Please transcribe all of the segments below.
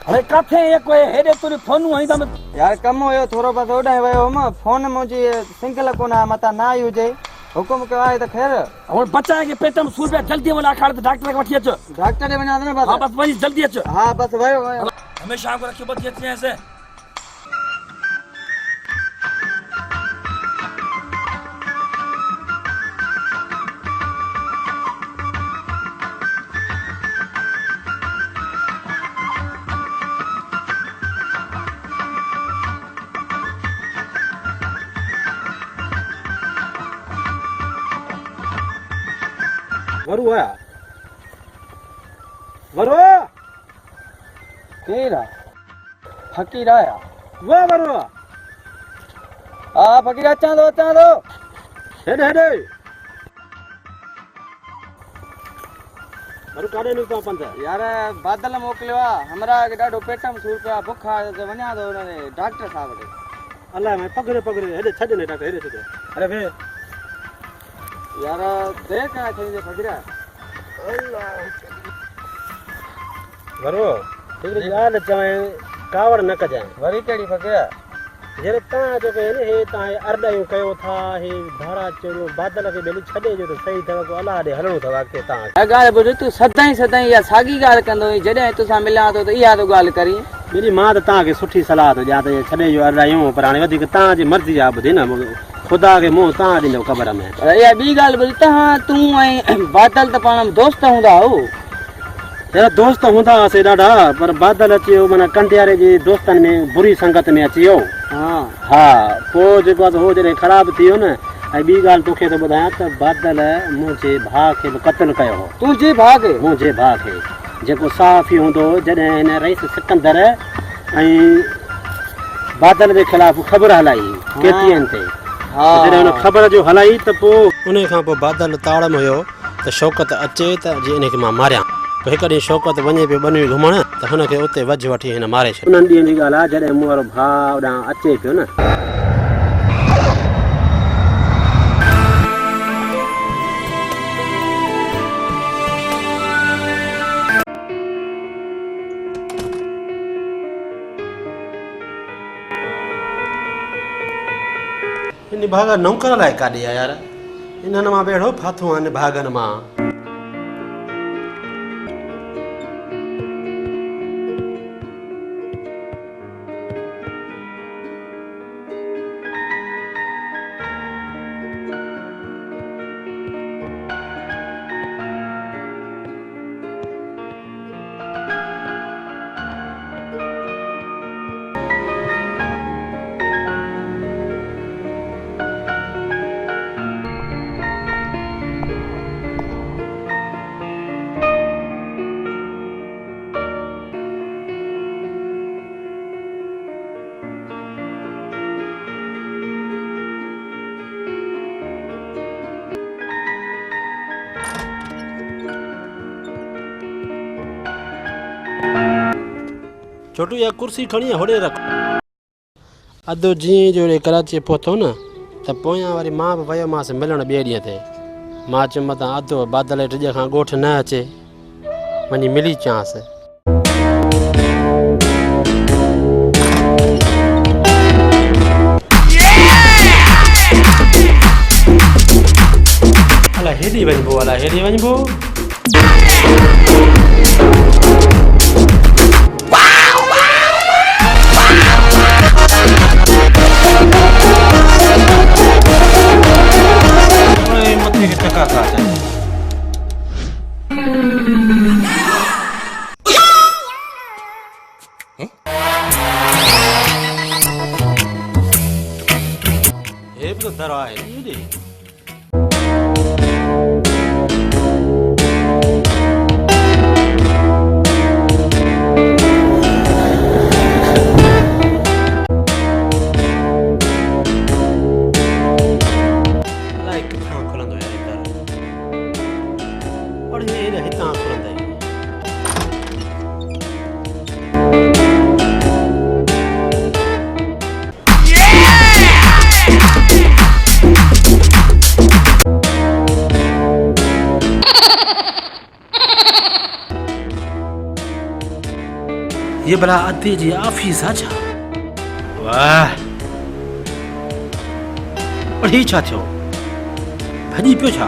अरे काथे ये कोई हेडे तुरी फोन आई त यार कम हुयो थोरो बस ओडे वयो म फोन मुजी सिंगल कोना मता ना यूजे हुकुम कयो आहे त खैर और बच्चा के पेट में सूर पे जल्दी वना अखाड़ डॉक्टर के वठी अच डॉक्टर ने बना दे बस हां बस वही जल्दी अच हां बस वयो हमेशा को रखियो बच्चे इतने ऐसे वरु आया वरु केरा फकीर आया वाह वरु हां फकीर अचां दो हेडे हेडे वरु काडे निकता पंत यार बादल मोकलियो हमरा के डाडो पेट में सूर पे भूखा ते वन्या दो ने डॉक्टर साहब के अल्लाह मैं पकड़े हेडे छड ने डॉक्टर हेडे छड अरे वे यार देख आ थे फकीर अल्लाह वरु ठीक यार चवे कावड़ न कजाए वरी केड़ी फकीर जरे ता जो के ने हे ता अरडायो कयो था हे भाड़ा चोरो बादल के बेली छडे जो तो सही थवा को अल्लाह दे हलणो थवा के ता गाल बुझ तू सदाई या सागी गाल कंदो जडे तुसा मिला तो इया तो गाल करी मेरी मां त ता के सुठी सलाह तो जा तो छडे जो अरडायो पर हाने वधिक ता जी मर्जी आ बुधी ना खुदा के मुंह ता दिनो खबर में या बी गाल बुझ ता तू ऐ बादल त पाण दोस्त हुंदा हो यार दोस्त हुंदा से डाडा पर बादल अचियो मना कंडियारे जी दोस्तन में बुरी संगत में अचियो हाँ पो जेको हो जरे खराब थियो न आई बी गाल तोखे तो बताया त बादल मुझे भा के कत्ल कयो हो तुझे भा के मुझे भा के जेको साफी हुंदो जडे ने रईस सिकंदर आई बादल के खिलाफ खबर हलाई केतियन ते जडे उन खबर जो हलाई त पो उन खां पो बादल ताड़म हुयो त शौकत अचे त जे इने के मां मारिया तो एक ॾींहुं शौकत वञे पियो बनवी घुमण त हुनखे उते वझ वठी हिन मारे छॾियो उन्हनि ॾींहंनि जी ॻाल्हि आहे जॾहिं मूं वारो भाउ ॾांहुं अचे पियो न इन भाग नौकर लाइ काॾे आहे यार इन्हनि मां बेड़ो फाथो आहिनि भागनि मां छोटू या कुर्सी खणी होड़े रख अधु जीअं जो कराची पहुतो न त पोयां वरी मां बि वियोमांसि मिलण ॿिए ॾींहं ते मां चयुमि मतां अधु बादल टिज खां ॻोठ न अचे वञी मिली अचांसि अला हेॾी वञिबो मथे के टका खा जाए ये तो दरवा है ये ये भला अदे जी ऑफिस आ छा? वाह पर ही छा थियो भजी पियो छा?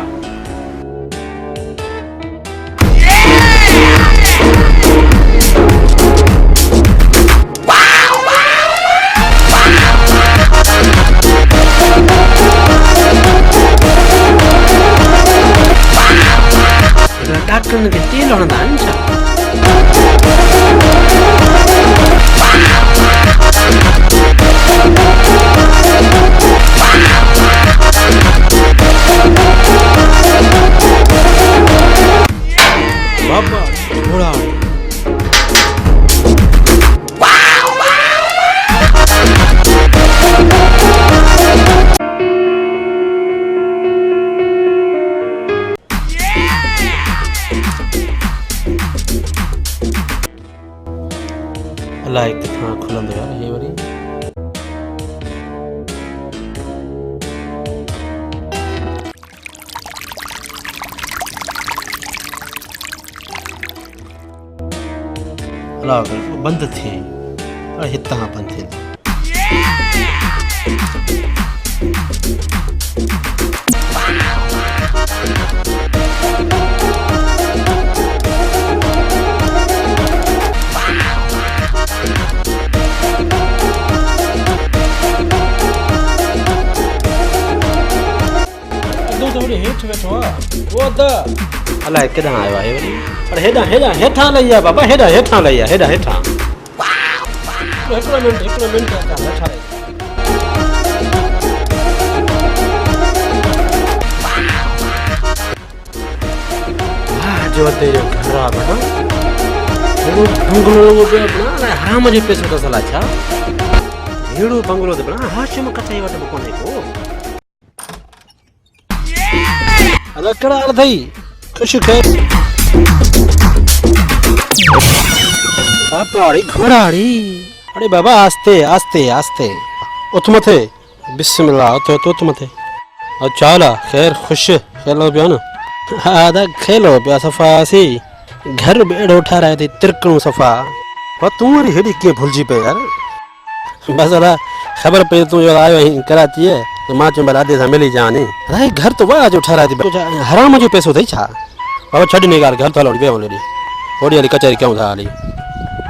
डॉक्टर के तेल हणंदा आहिनि छा? बाबा घोड़ा अलाए किथां खुलंदो यार हे वरी। अलाह बंदि थी अरे हितां बंदि थी। हेठ वेठो वो द अलाए किथां आयो आहे वरी। पर हेॾां हेॾां हेठां लही आ बाबा, हेॾां हेठां लही आ, हेॾां हेठां। हिकिड़ो मिंट अचां वेठा रही। वाह जो अते जो घर आ बेटा, हेड़ो बंगलो लॻो पियो बणा, अलाए हराम जो पैसो अथसि अलाए छा। हेड़ो बंगलो त बणा हाशिम कचाई वटि बि कोन्हे को। अरे कड़ा अथई खुश खे पापड़ी घोड़ाड़ी। अरे बाबा आस्ते आस्ते आस्ते उठ मथे बिस्मिल्लाह उठ मथे। अच्छा ला खैर खुश खेलो पिया न? आदा खेलो पिया सफ़ा सी घर बेड़ो ठाराए थी तिरकणू सफ़ा। पर तूं वरी हेॾी कीअं भुलिजी पे यार? बस अला ख़बर पई तूं जो आयो आहीं कराची है तो मां चयो दादे सां मिली जानी। अरे घर तो वाह जो ठाराए थी हराम जो पैसो अथई छा? बाबा छॾ ने यार घर तो हलो वे होॾे होॾे हली कचहरी कयूं था हली।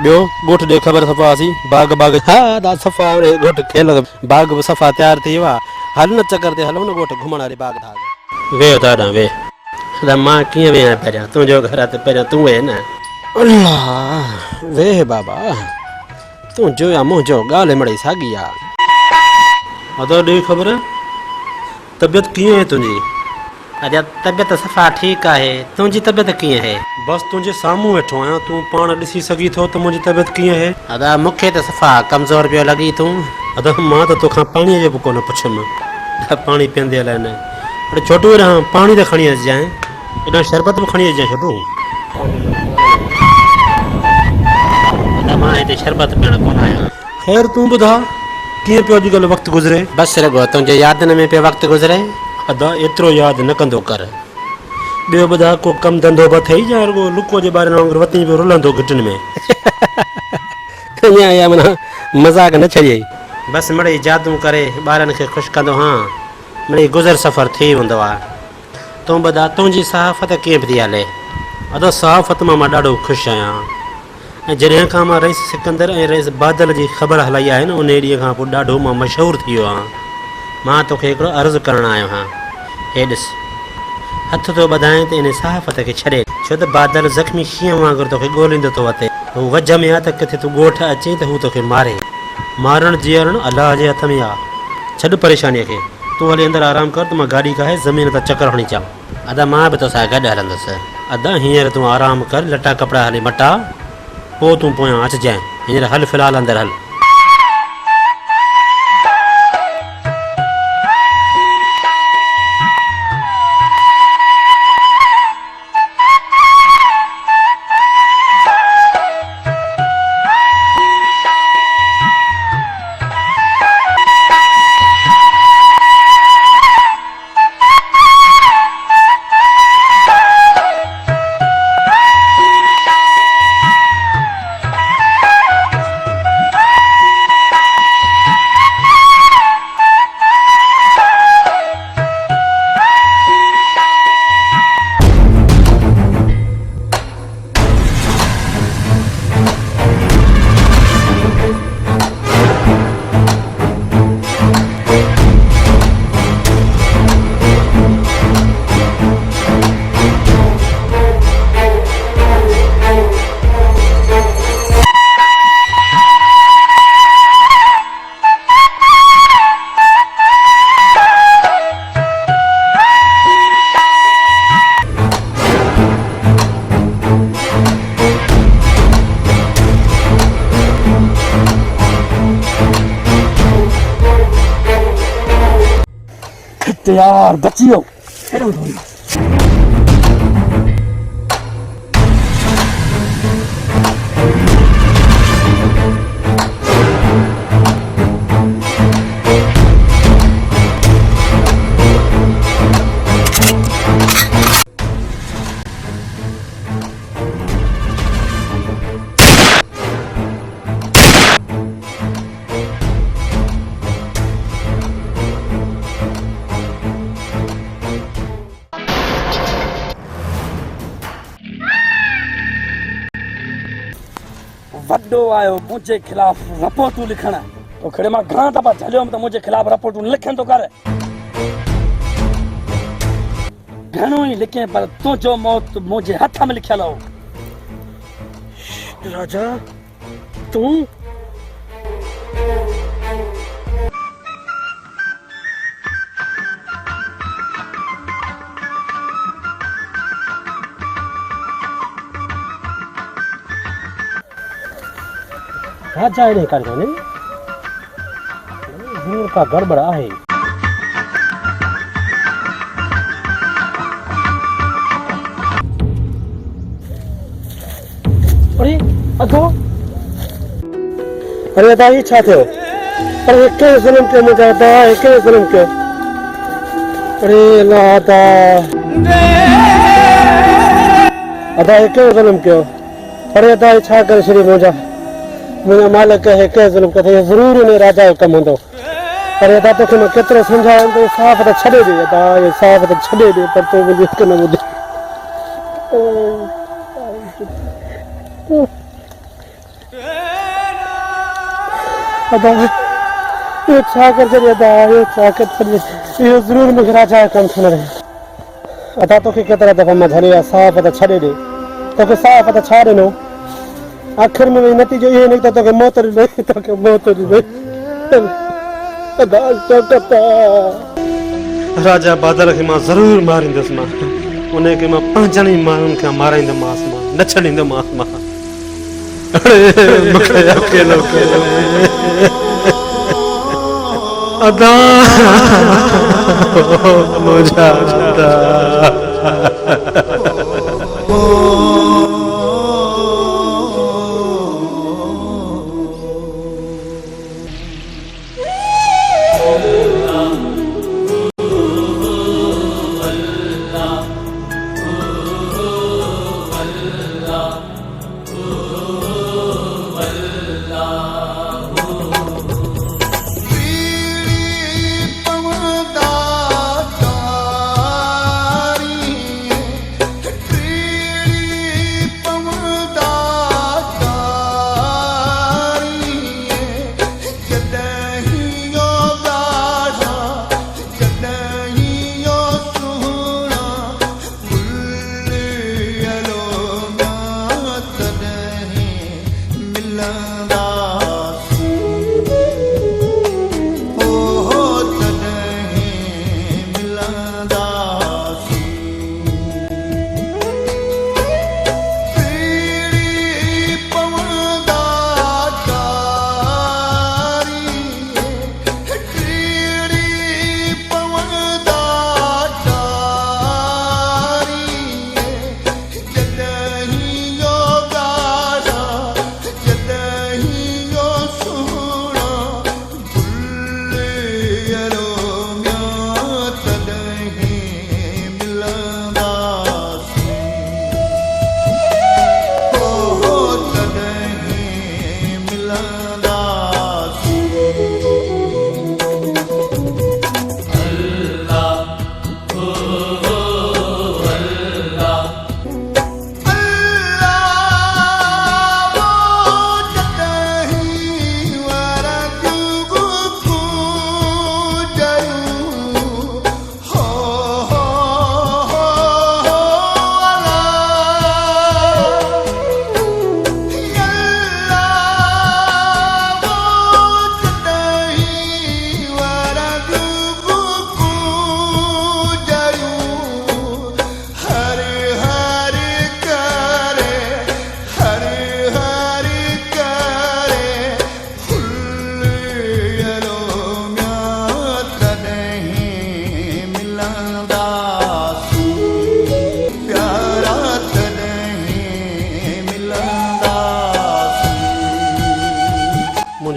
ॿियो ॻोठ ॾे ख़बर सफ़ा सी बाग हा दा सफ़ा ॻोठ खेल बाग बि सफ़ा तयारु थी वियो आहे। हल न चकर ते हलो न ॻोठ घुमण वारे बाग था वे ताॾां वे। मां कीअं वेहां पहिरियां तुंहिंजो घर आहे त पहिरियां तूं वेह न। अल्लाह वेह बाबा तूं जो या मुंहिंजो ॻाल्हि मिड़ई साॻी आहे। अदा ॾे ख़बर तबियत कीअं आहे तुंहिंजी? अरे तबियत सफ़ा ठीकु आहे, तुंहिंजी तबियत कीअं आहे? बसि तुंहिंजे साम्हूं वेठो आहियां, तूं पाण ॾिसी सघी थो त मुंहिंजी तबियत कीअं आहे? अदा मूंखे त सफ़ा कमज़ोर पियो लॻी तूं। अदा मां त तोखां पाणीअ जो बि कोन पुछियुमि, पाणी पीअंदे अलाए न। अरे छोटू रहां पाणी त खणी अचिजांइ, हेॾा शरबत बि खणी अचिजांइ छोटू। अदा मां हिते शरबत पीअण कोन आहियां। ख़ैर तूं ॿुधा कीअं पियो अॼुकल्ह वक़्तु गुज़रे? बसि रॻो तुंहिंजे यादि में पियो वक़्तु गुज़रे। अदा एतिरो यादि न कंदो कर। ॿियो ॿुधा को कमु धंधो बि अथई या रुॻो लुको जे ॿारनि वांगुरु वती पियो रुलंदो घिटिन में? अञा इहा माना मज़ाक न छॾियई। बसि मिड़ई जादू करे ॿारनि खे ख़ुशि कंदो हाँ, मिड़ई गुज़र सफ़र थी वेंदो आहे। तूं ॿुधा तुंहिंजी सहाफ़त कीअं बि थी हले? अदा सहाफ़त मां ॾाढो ख़ुशि आहियां। ऐं जॾहिं खां मां रईस सिकंदर ऐं रईस बादल जी ख़बर हलाई आहे न उन ॾींहं खां पोइ ॾाढो मां मशहूरु थी वियो आहियां। मां तोखे हिकिड़ो अर्ज़ु करणु आयो आहियां। हे ॾिस हथ थो ॿधाए त इन सहाफ़त खे छॾे, छो त बादल ज़ख़्मी शींहं वांगुरु तोखे ॻोल्हींदो थो अचे। हू वज में आहे त किथे तूं ॻोठ अचे त हू तोखे मारे। मारणु जीअरणु अलाह जे हथ में आहे। छॾ परेशानीअ खे, तूं हली अंदरि आराम कर त मां गाॾी काहे ज़मीन ते चकर हणी अचां। अदा मां बि तोसां गॾु हलंदुसि। अदा हींअर तूं आराम कर, लटा कपिड़ा हली मटा, पोइ तूं पोयां अचिजांइ। हींअर हल फ़िलहालु अंदरि हल। यार बची हो वड्डो आयो मुझे खिलाफ रिपोर्टू लिखण तो खड़े मां घणा दफ़ा झलियोम तो मुझे खिलाफ रिपोर्टू लिखन तो कर घणो ही लिखे पर तुझो मौत मुझे हथ में लिखियल हो राजा तू राजा इन्हें कर दो नहीं जरूर का गड़बड़ है अरे अगो अरे अदा ये छा थियो अरे के जुल्म के मुझे अदा के जुल्म के अरे अल्लाह अदा के जुल्म के अरे अदा ये छा कर श्री मुझा मुझे मालिक है के जुल्म के जरूर ने राजा जो कम होंदो अरे अदा तो मैं केतरो समझाऊं तो साफ तो छड़े दे अदा ये साफ तो छड़े दे पर तो मुझे के न बुझे अदा ये छा कर जरिए अदा ये छा कर जरिए ये जरूर मुझे राजा कम सुन रहे अदा तो के केतरा दफा मैं झलिया साफ तो छड़े दे तो के साफ तो छा देनो आखिर में नतीजो ये निकता तो के मौत नहीं तो के मौत नहीं अदा चौकता राजा बादल के मां जरूर मारिंदस मां उन्हें के मां पंजन ही मारन के मारिंदमास मां न छड़ींदमास मां अरे मखड़े अकेलो अदा मुझा अदा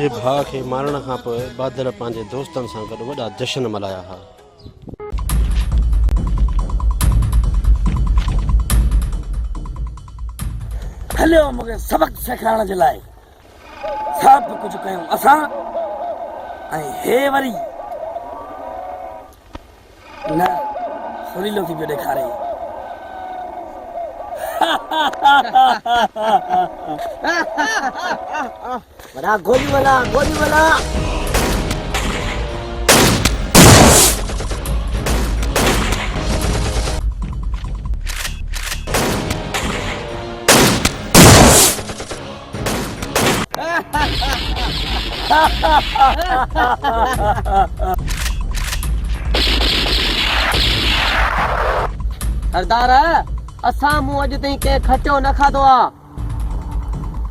पंहिंजे भाउ खे मारण खां पोइ बादल पंहिंजे दोस्तनि सां गॾु वॾा जश्न मल्हाया हुआ। हलियो मूंखे सबक़ सेखारण जे लाइ सभु कुझु कयूं असां ऐं हे वरी न सुरीलो थी पियो ॾेखारे। बड़ा गोली वाला सरदार असां मूं अॼु ताईं कंहिं खटियो न खाधो आहे।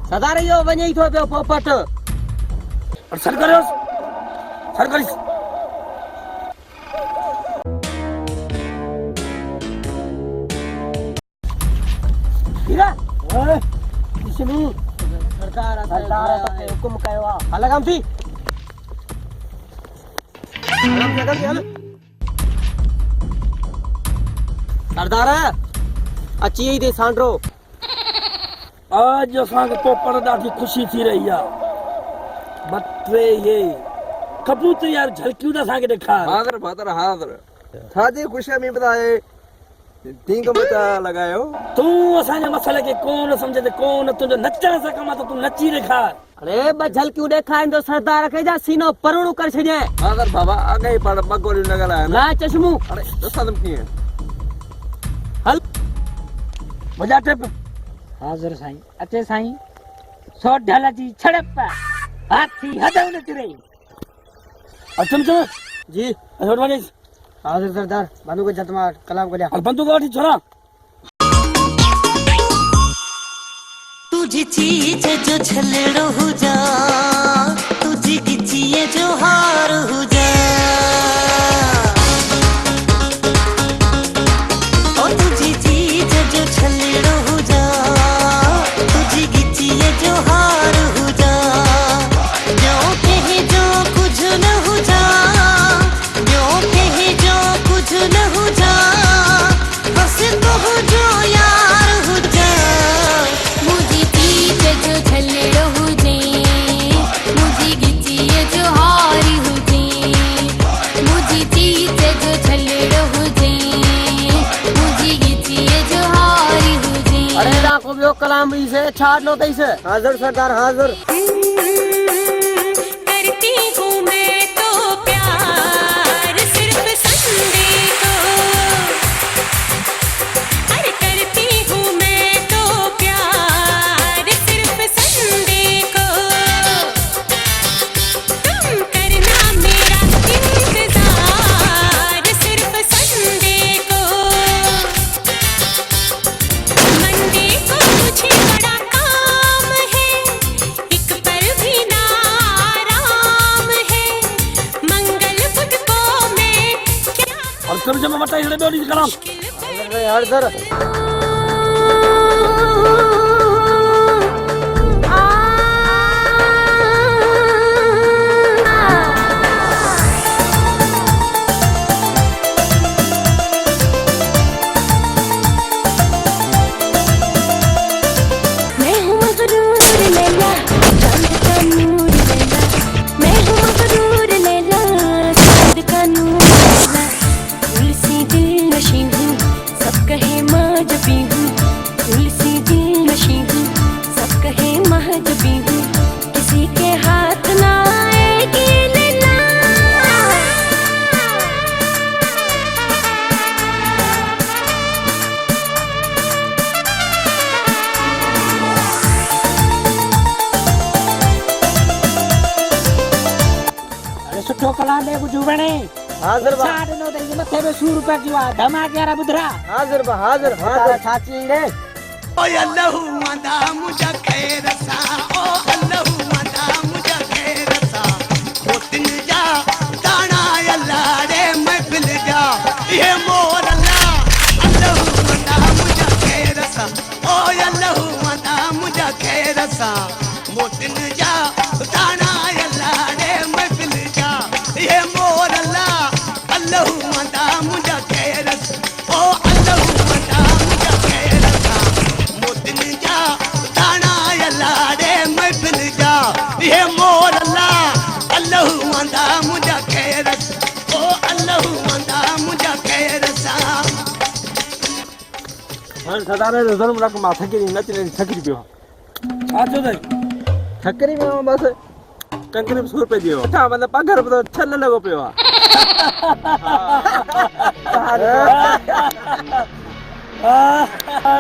सरदार इहो वञे ई थो पियो पोपट। और सर करियोसि हीरा विष्णु सरदार हुकुम कयो आहे। हल काम थी सरदार अची वई थी सांड्रो। आज असांखे पोपट ॾाढी ख़ुशी थी रही आहे। ॿ टे ये कबूतर यार झलकियूं त असांखे ॾेखार। हाज़िर छाजी ख़ुशीअ में ॿुधाए ठीक मचा लॻायो। तूं असांजे मसइले खे कोन सम्झंदे कोन तुंहिंजो नचण सां कमु आहे त तूं नची ॾेखार। अरे ॿ झलकियूं ॾेखारींदो सरदार खे जा सीनो परणो करे छॾियां। हाज़िर बाबा अॻे ई पाण ॿ गोलियूं न ॻाल्हायो ना चश्मू। अरे ॾिसां त कीअं हल वॼा टिप। हाज़िर साईं अचे साईं। सो ढल जी छड़प हाथी हदव न तिरे। चमचो जी छोड़ वञे। हाज़िर सरदार बंदूक झट मार कलाम करिया। बंदूक वठी छोरा। तुझी चीज जो छलड़ो हो जा तुझी गिचिए जो हार हो जा ओ तुझी चीज जो छलड़ो हो जा तुझी गिचिए जो हार हो जा जो कहे जो कुछ न हो जा जो कहे जो कुछ न हो जा बस तो हो जो यार हो जा मुझे चीज जो छलड़ो हो जे मुझे गिचिए जो हारी हो जे मुझे चीज जो छलड़ो हो जे मुझे गिचिए जो हारी हो जे। अरे राखो बियो कलाम भी से छाड़ लो तई से। हाज़िर सरदार हाज़िर। करती हूँ मैं तो प्यार सिर्फ संडे को अरे करती हूँ मैं तो प्यार सिर्फ संडे को तुम करना मेरा इंतजार सिर्फ संडे को मंडे को मुझे बड़ा काम है एक पल भी ना आराम है मंगल बुध को मैं क्या और तुम जब बताइए हेड़े बेड़ी कलाम। हाज़िर मैं हूँ मगरूर लैला चांद का नूर लैला मैं हूँ मगरूर लैला चांद का नूर लैला फूल सी दिल नशी हूँ सब कहे माँ जबी हूँ फूल सी दिल नशी हूँ सब कहे माँ जबी हूँ किसी के हाथ ना आएगी लैला अरे सुठो कलाम दे बुझू बणे। हाज़िर बा छाड़ नो दे मथे में सूर रुपया जीवा धमाके वाला बुधरा। हाज़िर बा हाज़िर हाज़िर छाची रे। ओ अल्लाहु वंदा मुझा खैर सा ओ अल्लाहु वंदा मुझा खैर सा होतिन जा दाना अल्लाह रे महफिल जा ये मोर अल्लाह अल्लाहु वंदा मुझा खैर सा ओ अल्लाहु वंदा मुझा खैर सा मोतिन जा दाना सदारे ज़रूर रख मां थकी नचने थकी पियो छाचो दई थकरी में बस कंकरी 100 रुपए दियो अच्छा मतलब पगार तो छल लगो पियो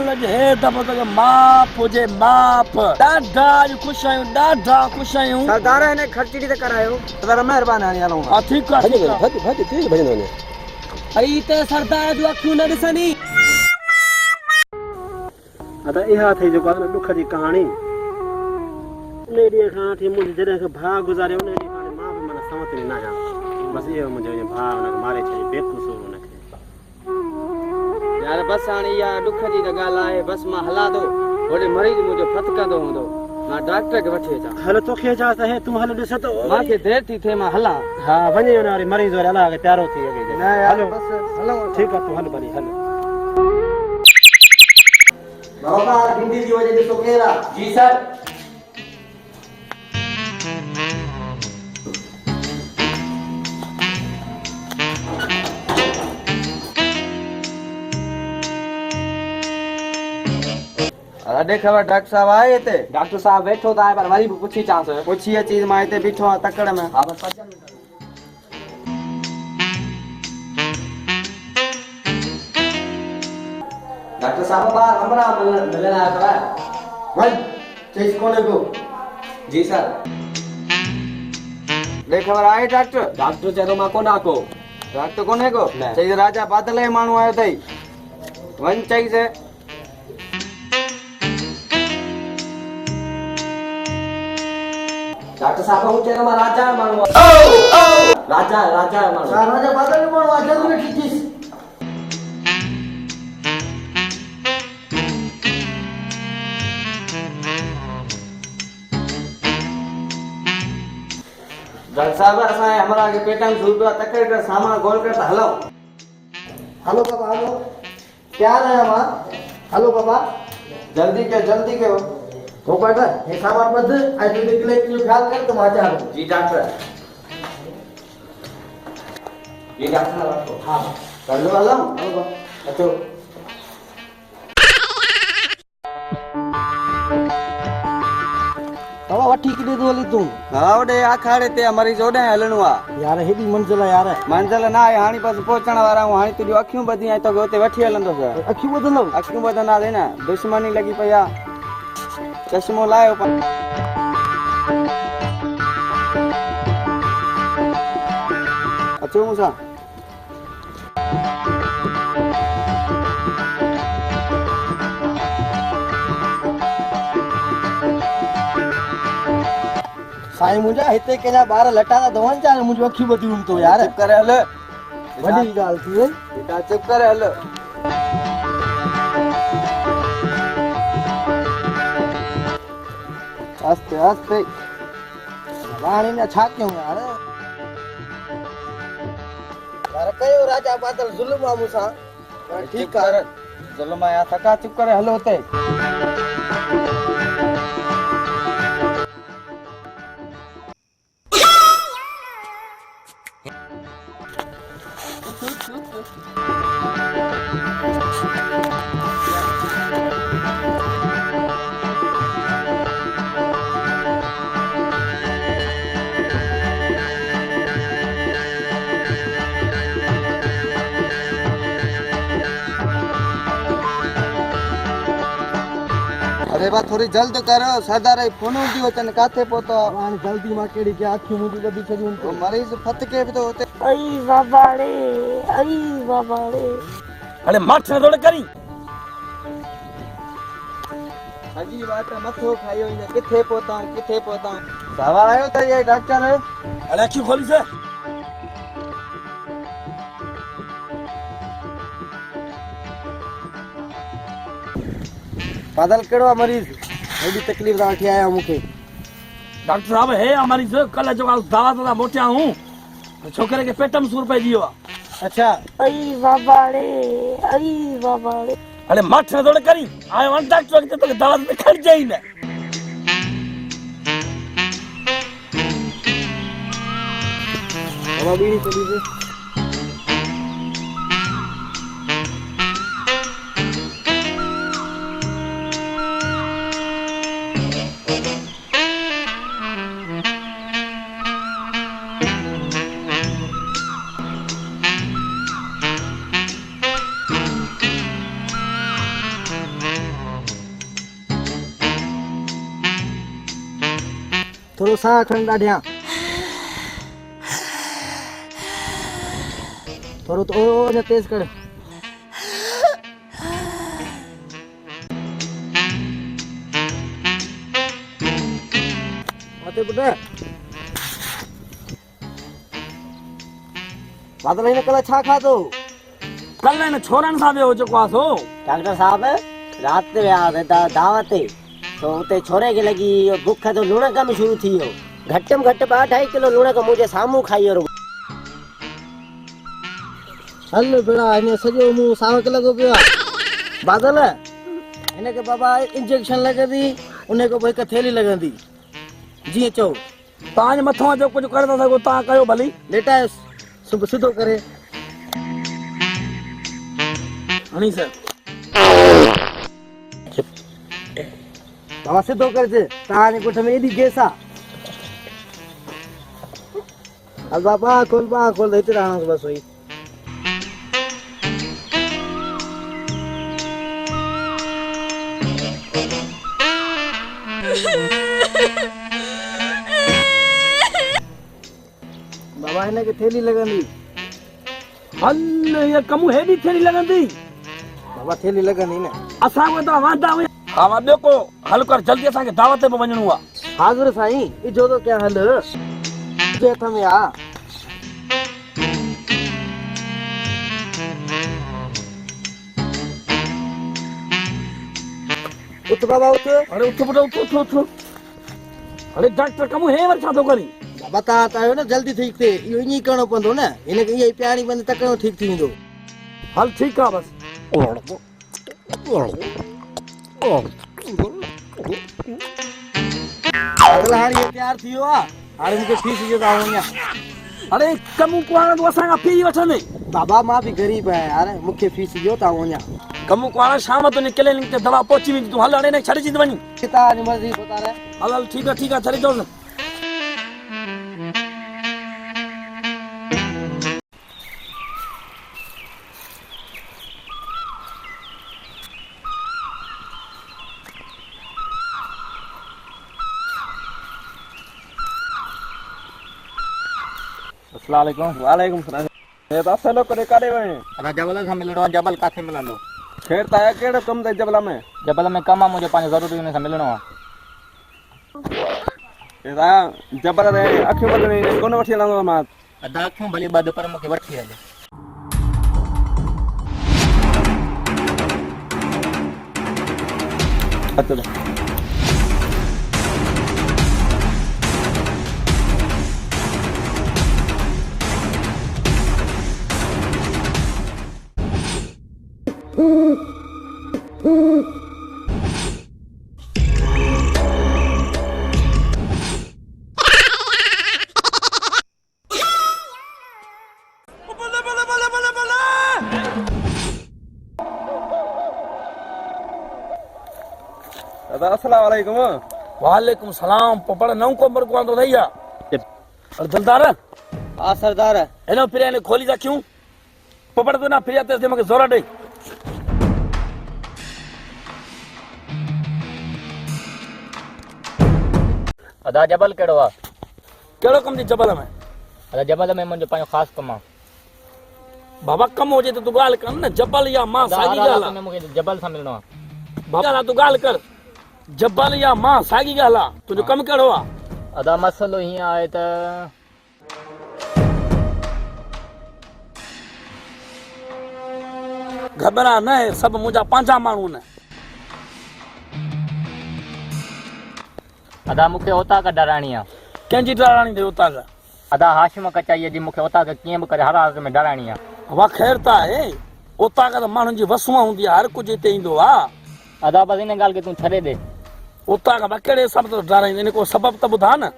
लज हे दफ़ो तक माप हुजे माप ॾाढा ख़ुशि आहियूं ॾाढा ख़ुशि आहियूं सरदार ने खर्ची दी करायो सदारे महिरबानी हाणे हलूं हा ठीकु आहे ठीकु आहे भज तेज भजनो ने अई ते सरदार जो अखियूं न ॾिसनी अदा इहा थई जो न दुख जी कहानी उन ॾींहं खां वठी मुंहिंजे जॾहिं खां भाउ गुज़ारियो उन ॾींहं खां मां बि माना संवत में न आहियां बसि इहो मुंहिंजो भाउ हुनखे मारे छॾी बेक़सूर हुनखे यार बस हाणे इहा दुख जी त ॻाल्हि आहे बस मां हलां थो होॾे मरीज़ मुंहिंजो फतकंदो हूंदो मां डॉक्टर खे वठी अचां हल तोखे इजाज़त आहे तूं हल ॾिस तो मूंखे देरि थी थिए मां हलां हा वञे वञे वरी मरीज़ वरी अलाह खे प्यारो थी अॻे न यार हलो बस हलूं ठीकु आहे तूं हल भली हल बाबा हिंदी जी वजह ॾिसो केरु आहे जी सर अरे खबर डॉक्टर साहब आए हिते डॉक्टर साहब वेठो था पर वरी भी पुछी चांस पुछी चीज मां हिते बीठो आ तकड़ में हा बस डॉक्टर साहब बाहर हमरा मिलने आया था भाई चेस कोने को जी सर देख खबर आए डॉक्टर चलो मां कोना को डॉक्टर कोने को चई राजा बादल है मानू आयो थई वन चई से डॉक्टर साहब हूं चेरो मां राजा मानू राजा मानू राजा बादल मानू आ जल्दी में ठीकीस डॉक्टर साहब असां हमरा के पेटन सूर तकड़ कर सामान गोल कर हलो हेलो बाबा हेलो क्या है मां हेलो बाबा जल्दी के तो बेटा ये सामान बंद आई तो निकले की ख्याल कर तुम आ जाओ जी डॉक्टर ये डॉक्टर रखो हां कर लो आलम अच्छा बाबा वठी किथे दोली तू हां ओडे आखाड़े ते मरीज ओडे हलणो आ यार हेडी मंजिल यार मंजिल ना आहे हाणी बस पहुचण वारा हूं हाणी तुजी अखियूं बधी आई तो ओते वठी हलंदो अखियूं बधंदा दे ना दुश्मनी लगी पया चश्मो लायो अचो मूंसां साईं मुंहिंजा हिते केजा ॿार लटा था धोवन चा मुंहिंजो अखियूं ॿधियूं तो यार चुप करे हल वॾी ॻाल्हि थी वई बेटा चुप करे हल आस्ते आस्ते राणी ने छा क्यों यार यार कयो राजा बादल जुल्म आ मूंसां ठीक है जुल्म आया थका चुप करे हलो हुते अरे बा थोड़ी जल्द करो सरदार फोन दी वचन काथे पोतो हां जल्दी मां केड़ी के आंखियों मुंडी बदी छडी तो मरीज फत के भी तो होते आई बाबाड़े अरे माठ न दौड़ करी सजी बात मथो खायो इन किथे पोता सवा आयो त ये डॉक्टर अरे अखी खोली से बादल केड़ो मरीज एडी तकलीफ दा वठी आया मुखे डॉक्टर साहब है हमारी जो कल जो दवा तो मोटिया हूं छोकरे के पेट में 100 रुपए दियो अच्छा आई बाबाड़े अरे माठ न दौड़ करी आए वन डॉक्टर के तो दवा तो खड़ जाई ना बाबा बीड़ी चली से थोरो साह खण ॾाढियां थोरो तो न तेज कर मते पुट बादल हिन कल्ह छा खाधो कल हिन छोरनि सां वियो जेको आहे सो डॉक्टर साहब रात ते वियासीं दावत ते तो उते छोरे खे लॻी बुख तो लूणक में शुरू थी वियो घटि में घटि 2-2.5 किलो लूणक मुंहिंजे साम्हूं खाई वियो हल बेड़ा हिन सॼो मुंहुं सावक लॻो पियो आहे बादल हिनखे बाबा इंजेक्शन लॻंदी उन खां पोइ हिकु थैली लॻंदी जीअं चओ तव्हांजे मथां जो कुझु करे था सघो तव्हां कयो भली लेटायोसि सिधो करे हणी सर बाबा सिधो करजे तव्हांजे पुठ में एॾी गैस आहे हल बाबा खोल हिते रहणो बसि हुई बाबा हिनखे थैली लॻंदी हल ये कमु हेॾी थेली लॻंदी बाबा थैली लॻंदी न असां वटि वांदा हुया हा मां ॿियो को हल कर जल्दी असांखे दावत ते वञणो आहे हाज़िर साईं इजो तो क्या हल जे हथ में आ उठ बाबा उठ अरे उठ पुट उठ अरे डॉक्टर कमु हे वर छा थो करी बाबा तव्हां त आहियो न जल्दी ठीक थिए इहो ईअं ई करिणो पवंदो न हिनखे ईअं ई प्यारी बंदि तकड़ो ठीक थी वेंदो हल ठीकु आहे बसि अगला हाणे इहो तयार थी वियो आहे हाणे मूंखे फीस जो था वञा अरे कमु कुआण तूं असांखां फी वठंदे बाबा मां बि ग़रीब आहियां यार मूंखे फीस जो था वञा कमु कुआण शाम तुंहिंजी क्लिनिक ते दवा पहुची वेंदी तूं हल हाणे हिनखे छॾिजी थी वञी तव्हांजी मर्ज़ी ॿुधाए हल ठीकु आहे छॾे ॾियोसि वालेकुम सलाम हे पासे लोग करे काडे वणे अदा जबल सां मिलणो आहे जबल काथे मिलंदो खेर ताया केड़े कम ते जबला में जबल में कम आहे मुंहिंजो पंहिंजो ज़रूरी हुन सां मिलणो आहे हे ताया जबर रे अखियूं बदने कोन वठी हलंदो मां अदा अखियूं भली बद पर मूंखे वठी हले अचो दादा अस्सलाम वालेकुम वालेकुम सलाम पोपड़ नौ कोंबर को आंदो भैया और जलदार हा सरदार हेलो फिर ने खोली जा क्यों पोपड़ तो ना फिर ते मके जोरा दे अदा जबल केड़ो आहे केड़ो कम दी जबल में अदा जबल में मुंहिंजो पंहिंजो ख़ासि कमु आहे बाबा कम हो जे तो तू गाल कर न जबल या मां सागी गाल में मूंखे जबल सां मिलणो आहे बाबा तू गाल कर जबल या मां सागी गाल तुझो कम केड़ो आ अदा मसलो हीअं आहे त घबरा न सब मुंहिंजा पंहिंजा माण्हू न अदा मूंखे उतां खां डराइणी आहे कंहिंजी डराणी थे उतां खां अदा हाशिम कचाईअ जी मूंखे उतां खां कीअं बि करे हर हालत में डराइणी आहे वाह ख़ैर त आहे उतां खां त माण्हुनि जी वसूआ हूंदी आहे हर कुझु हिते ईंदो आहे अदा बसि हिन ॻाल्हि खे तूं छॾे ॾे उतां खां कहिड़े हिसाब सां डराईंदे इन को सबब त ॿुधा न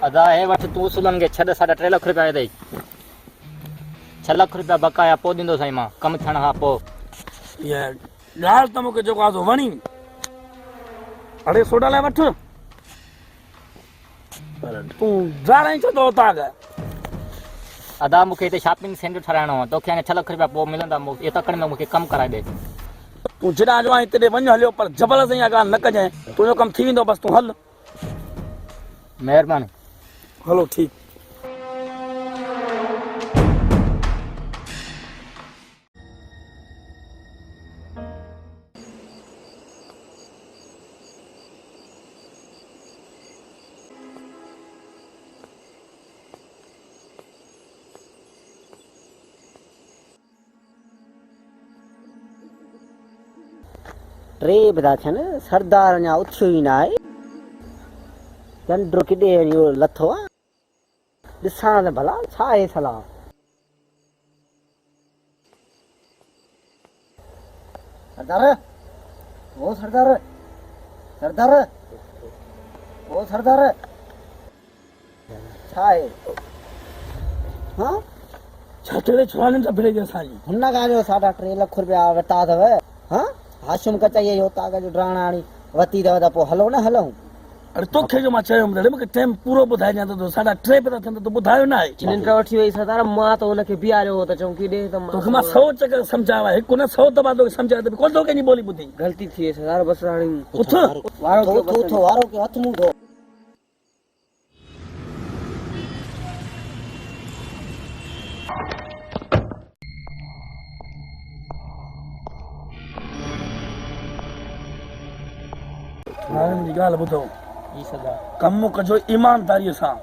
अदा हे वठि तूं उसूलनि खे छॾ 3.5 लख रुपया अथई 6 लख रुपया बकाया पोइ ॾींदो साईं मां कमु थियण खां पोइ इहा ॻाल्हि त मूंखे जेको आहे वणी अड़े सोडा लाइ वठ पर तूं डराई छॾो उतां खां अदा मूंखे हिते शॉपिंग सेंटर ठाराइणो आहे तोखे हाणे 6 लख रुपया पोइ मिलंदा इहे तकड़ि में मूंखे कमु कराए ॾे तूं जॾहिं जो हिते वञ हलियो पर जबल सां इहा ॻाल्हि न कजांइ तुंहिंजो कमु थी वेंदो बसि तूं हल महिरबानी। हलो ठीक। टे बदा थियन सरदार अञा उथियो ई न आहे। चंड किॾे इहो लथो आहे, ॾिसां त भला छा आहे सलाह। सरदार, ओ सरदार, सरदार, ओ सरदार, छा आहे? हाँ छा टे छुड़ाने सां भिड़े असांजी हुन खां जो 3.5 लख रुपया वरिता अथव। हाँ हाशिम कचाईअ जो ताक़ जो ड्राणाणी वरिती अथव त पोइ हलो न हलूं। अरे तोखे जो मां चयो मूंखे टाइम पूरो ॿुधाइजां त 3.5 पता थियनि त ॿुधायो न आहे। निंड वठी वई सरदार, मां त हुनखे बीहारियो हो त चौकी ॾे त तोखे मां 100 चकर सम्झायो आहे, हिकु न 100 दफ़ा तोखे सम्झायो त कोन तो कंहिंजी ॿोली ॿुधी। गलती थी वई सरदार, बसि हाणे उथ वारो के हथ मुंह धो। हाणे मुंहिंजी ॻाल्हि ॿुधो, कमु कजो ईमानदारीअ सां।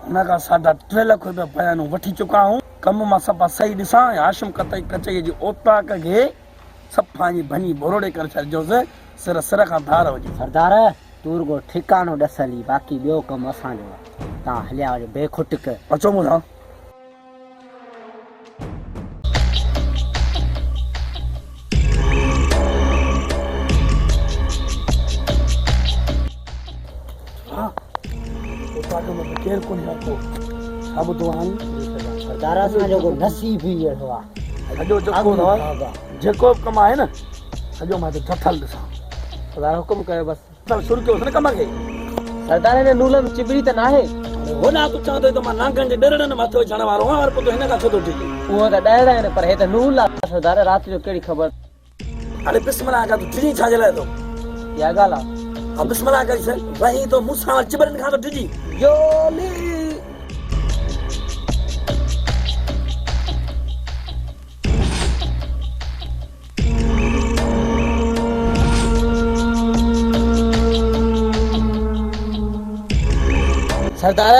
हुन खां 3.5 लख रुपया बयानूं वठी चुका आहियूं। कमु मां सफ़ा सही ॾिसां, हाशिम कचईअ जी औताक खे सफ़ा जी भनी बोरोड़े करे छॾिजोसि, सिर खां धार हुजे। सरदार तूं रुगो ठिकानो ॾस हली, बाक़ी ॿियो कमु असांजो आहे। तव्हां हलिया वञो बेखुटक। अचो मूंसां। केरु कोन छा ॿुधो हाणे? सरदार असांजो को नसीब ई अहिड़ो आहे। जेको बि कमु आहे न सॼो मां जथल ॾिसां। सरदार हुकुम कयो बसि। शुरू कयोसि न कम खे। सरदार हिन नूल में चिबड़ी त नाहे? होॾां तूं चवंदो त मां नांगनि जे ॾरड़नि मथे विझण वारो आहियां, पर पोइ हिन खां छो थो डिॼे? उहो त ॾरड़ा आहिनि, पर हे त नूल आहे सरदार, राति जो कहिड़ी ख़बर। हाणे बिस्मिल्लाह खां तूं डिॼी छाजे लाइ थो? इहा ॻाल्हि आहे। हा बिस्मिल्लाह करीसि, वही तो मूंसां चिबड़नि खां थो डिॼी। योली सरदार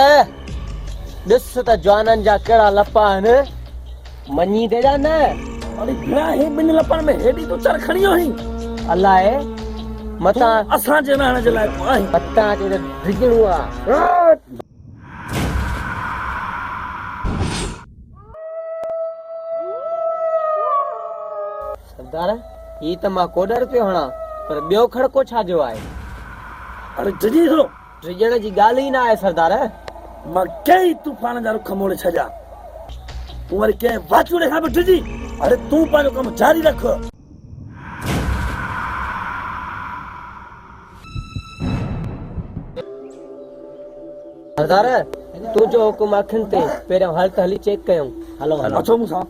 ॾिस त जवाननि जा कहिड़ा लपा आहिनि, मञी देजा न। अरे भेड़ा हे ॿिनि लपनि में हेॾी तूं चर खणी आहीं? अलाए मतां असांजे रहण जे लाइ तूं आहीं। मतां ते डिॼणो आहे। सरदार ही त मां कोडर पियो हणां, पर ॿियो खड़को छाजो आहे? अरे डिॼी थो। डिॼण जी ॻाल्हि ई न आहे सरदार। मां कई तूफान जा रुख मोड़े छॾिया, तूं वरी कंहिं वाचूड़े खां बि डिॼी। अरे तूं पंहिंजो कमु जारी रख। सरदार तूं जो हुकुम अखियुनि ते, पहिरियों हल त हली चेक कयूं। हलो हलो अचो मूंसां।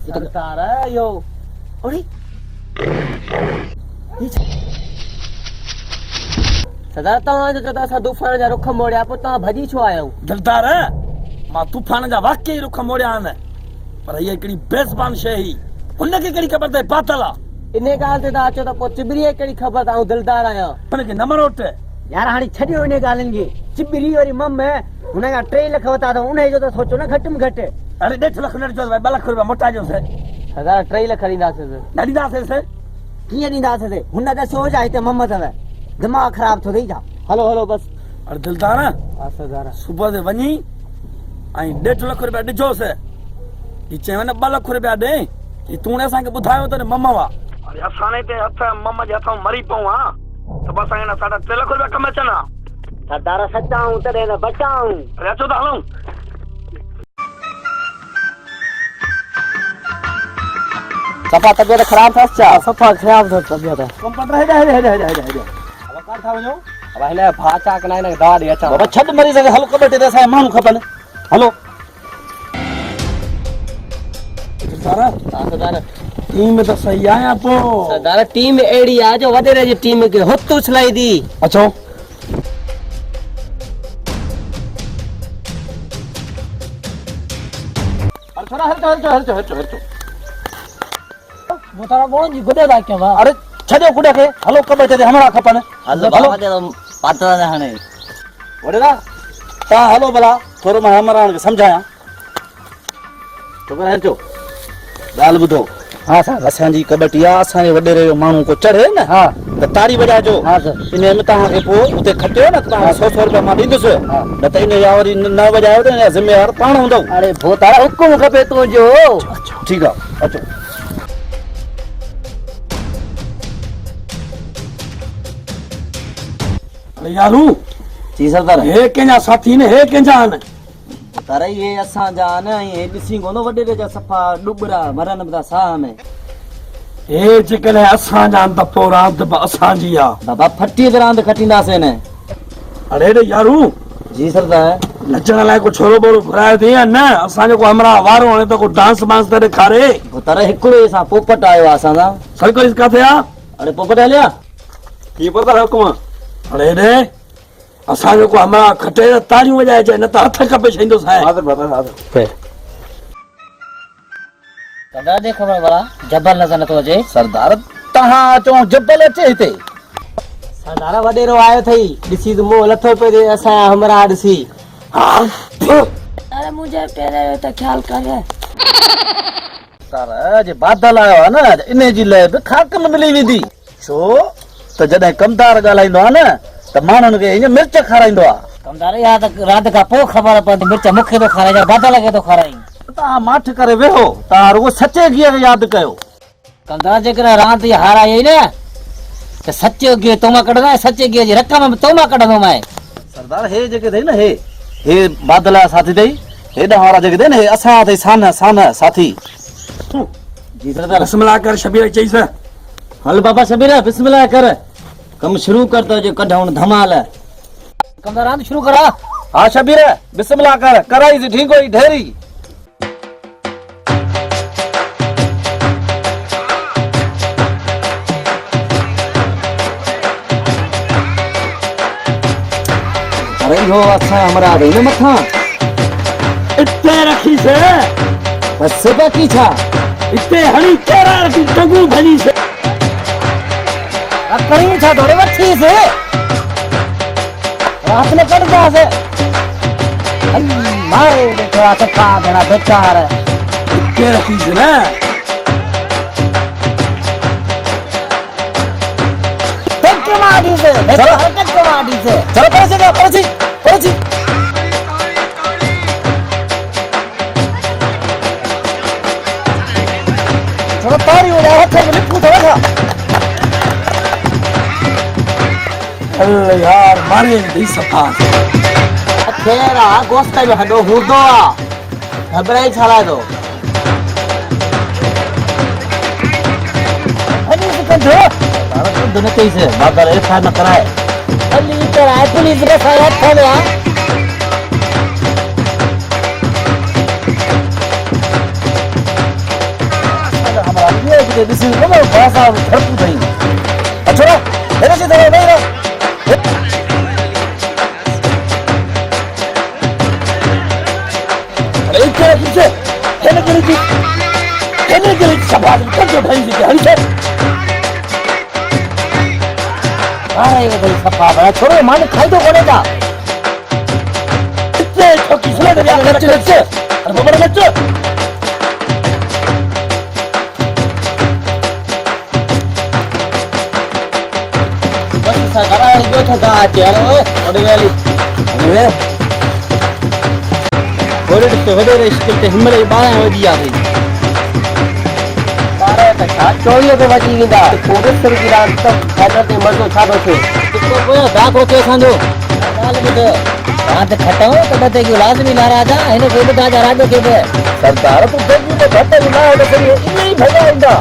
सरदार यो अरे सरदार तव्हां जो त असां तूफान जा रुख मोड़िया, पोइ तव्हां भॼी छो आया आहियो? दिलदार मां तूफान जा वाकई रुख मोड़िया आहिनि, पर हीअ हिकिड़ी बेज़बान शइ हुई, हुनखे कहिड़ी ख़बर त बातल आहे। इन ॻाल्हि ते तव्हां अचो त पोइ चिबरीअ कहिड़ी ख़बर त आऊं दिलदार आहियां। हुनखे न मरोट यार, हाणे छॾियो इन ॻाल्हियुनि खे। चिबरी वरी मम हुन खां 3 लख वरिता अथऊं, उन जो त सोचो न घटि में घटि। अरे 1.5 लख न ॾिजोसि भाई, 2 लख रुपया मोटाइजोसि। सरदार 3 लख ॾींदासीं। न ॾींदासीं? कीअं ॾींदासीं? हुन त सोच आहे हिते मम अथव, दिमाग़ ख़राब थो थी जा। हलो हलो बसि। अरे दिलदार हा सरदार सुबुह ते वञी ऐं 1.5 लख रुपया ॾिजोसि। ही चयो न 2 लख रुपया ॾे, ही तूं असांखे ॿुधायो त मम हुआ। अरे असां हिते हथ मम जे हथां मरी पऊं हा, त बसि असांखे 3.5 लख रुपया कमु अचनि हा। सरदार सचाऊं तॾहिं न बचाऊं। अरे अचो त हलूं। सफ़ा तबियत ख़राब अथसि छा? सफ़ा ख़राब अथसि तबियत। कंपाउंडर हेॾे हेॾे हेॾे हेॾे हेॾे हेॾे अब कान था वञो? अब हिन जो भाउ छा कंदा हिन खे दवा ॾेई अचां। बाबा छॾ मरीज़ खे हलो कबटे ते असांखे माण्हू खपनि हलो। सरदार टीम तो सही आया पो सरदार टीम अहिड़ी आहे जो वॾेरे जी टीम खे हुत उछलाईंदी। अचो अरे छोरा हलचो मूं तारा कोण जी गुॾे था कयूं भाउ। अरे छॾियो गुॾे खे हलो कबटे ते हमारा खपनि हलो पात्र न हाणे वॾेरा तव्हां हलो भला थोरो मां हमरान खे सम्झायां। छोकिरा हलचो ॻाल्हि ॿुधो। हा सर। असांजी कबटी आहे असांजे वॾेरे जो माण्हू को चढ़े न हा त ताड़ी वॼाइजो। हा सर। इन में तव्हांखे पोइ उते खटियो न तव्हांखे 100 रुपया मां ॾींदुसि न त इन जा वरी न वॼायो त इन जा ज़िम्मेवार पाण हूंदव। अरे भो तारा हुकुम खपे तुंहिंजो। ठीकु आहे अचो। अरे यारू जी सरदार। हे कंहिंजा साथी न हे कंहिंजा आहिनि? तारा ये असांजा न ऐं ॾिसी कोन वॾेरे जा सफ़ा डुबरा मरनि बि था साह में। हे जेकॾहिं असांजा आहिनि त पोइ रांदि बि असांजी आहे। बाबा फटीअ ते रांदि खटींदासीं न। अरे हेॾे यारू जी सरदार। नचण लाइ को छोरो बोरो घुरायो अथई या न? असांजो को हमरा वारो हाणे त को डांस वांस त ॾेखारे। तारा हिकिड़ो सां पोपट आयो आहे असांजा। सरकारी किथे आहे? अरे पोपट हलिया हीअ पता हुकुम। अरे हेॾे असांजो को हमरा खटे त ताड़ियूं वॼाइजे न त हथ खपे छंदो साहेब। सरदार दे ख़बर वाला जबल नज़र नथो अचे। सरदार तव्हां चओ जबल अचे हिते। सरदार वॾेरो आयो अथई ॾिसी त मुंहुं लथो पियो थिए असांजा हमरा ॾिसी। अरे मुंहिंजे पहिरियों त ख़्यालु करे। सरदार जे बादल आयो आहे न इन जी लइ बि खाक में मिली वेंदी। छो त जॾहिं कमदार ॻाल्हाईंदो आहे न त माण्हुनि खे ईअं मिर्च खाराईंदो आहे। कमदार या त राति खां पोइ ख़बर पवंदी मिर्च मूंखे थो खाराए बादल खे थो खाराई। तव्हां माठ करे वेहो तव्हां रुगो सचे गिह खे यादि कयो। कमदार जेकॾहिं रांदि हाराई न त सचो गिह तोमा कढंदा सचे गिह जी रक़म में तोमा कढंदो मैं। सरदार हे जेके अथई न हे बादल जा साथी अथई हेॾा वारा जेके अथई न हे असां अथई सान साथी। जी सरदार। बिस्मिल्लाह कर शबीर चईस। हल बाबा शबीर बिस्मिल्लाह कर कम शुरू कर तो जो कढाउन धमाल। कमदार रांदि शुरू करा। हा शबीर बिस्मिल्लाह कर कराई सी ठीक होई ढेरी। अरे यो असां हमरा रे न मथा इते रखी से बस बाकी छा इते हणी तेरा रखी टंगू भनी से कहीं छा थोड़े वठी से रात में कटदा से मारे देखो सफा देना बेकार इते रखी से ना टक्के मारी से चलो टक्के मारी से चलो पहुंची चलो तारी हो जाए हाथ में लिपू थोड़ा अल्लाह यार मारे दी सफा खेरा गोश्त में हडो हुदो घबराई छाला दो अनी से कंधो तारा तो दुने कैसे बादल एक न कराए अली कराए पुलिस रे साया थाने आ हमारा ये कि दिस इज नो भाषा धरती नहीं अच्छा मेरे से धरो नहीं इते रखी से हेने के सफा कर जो ढाई से हणी से अरे ये भाई सफा बड़ा छोड़ो मान खाई दो कोने का इते ठोकी सुना दे यार नच अरे बाबा नच बस सगरा यो था यार ओए वाली अरे ओरे तो वडे स्किल ते हिम्मत 12 वजी आ गई 12 तक 24 पे वजी वेंदा कोविड सर की रात तक फाइनल ते मजो छाडो थे तो कोई दाखो के संजो हाल में रात खटाओ तो बते की लाजमी नाराज है इन्हें कोई बता जा राजो के बे सरदार तू जल्दी तो घट ना है तो इन्हीं ही भगाएगा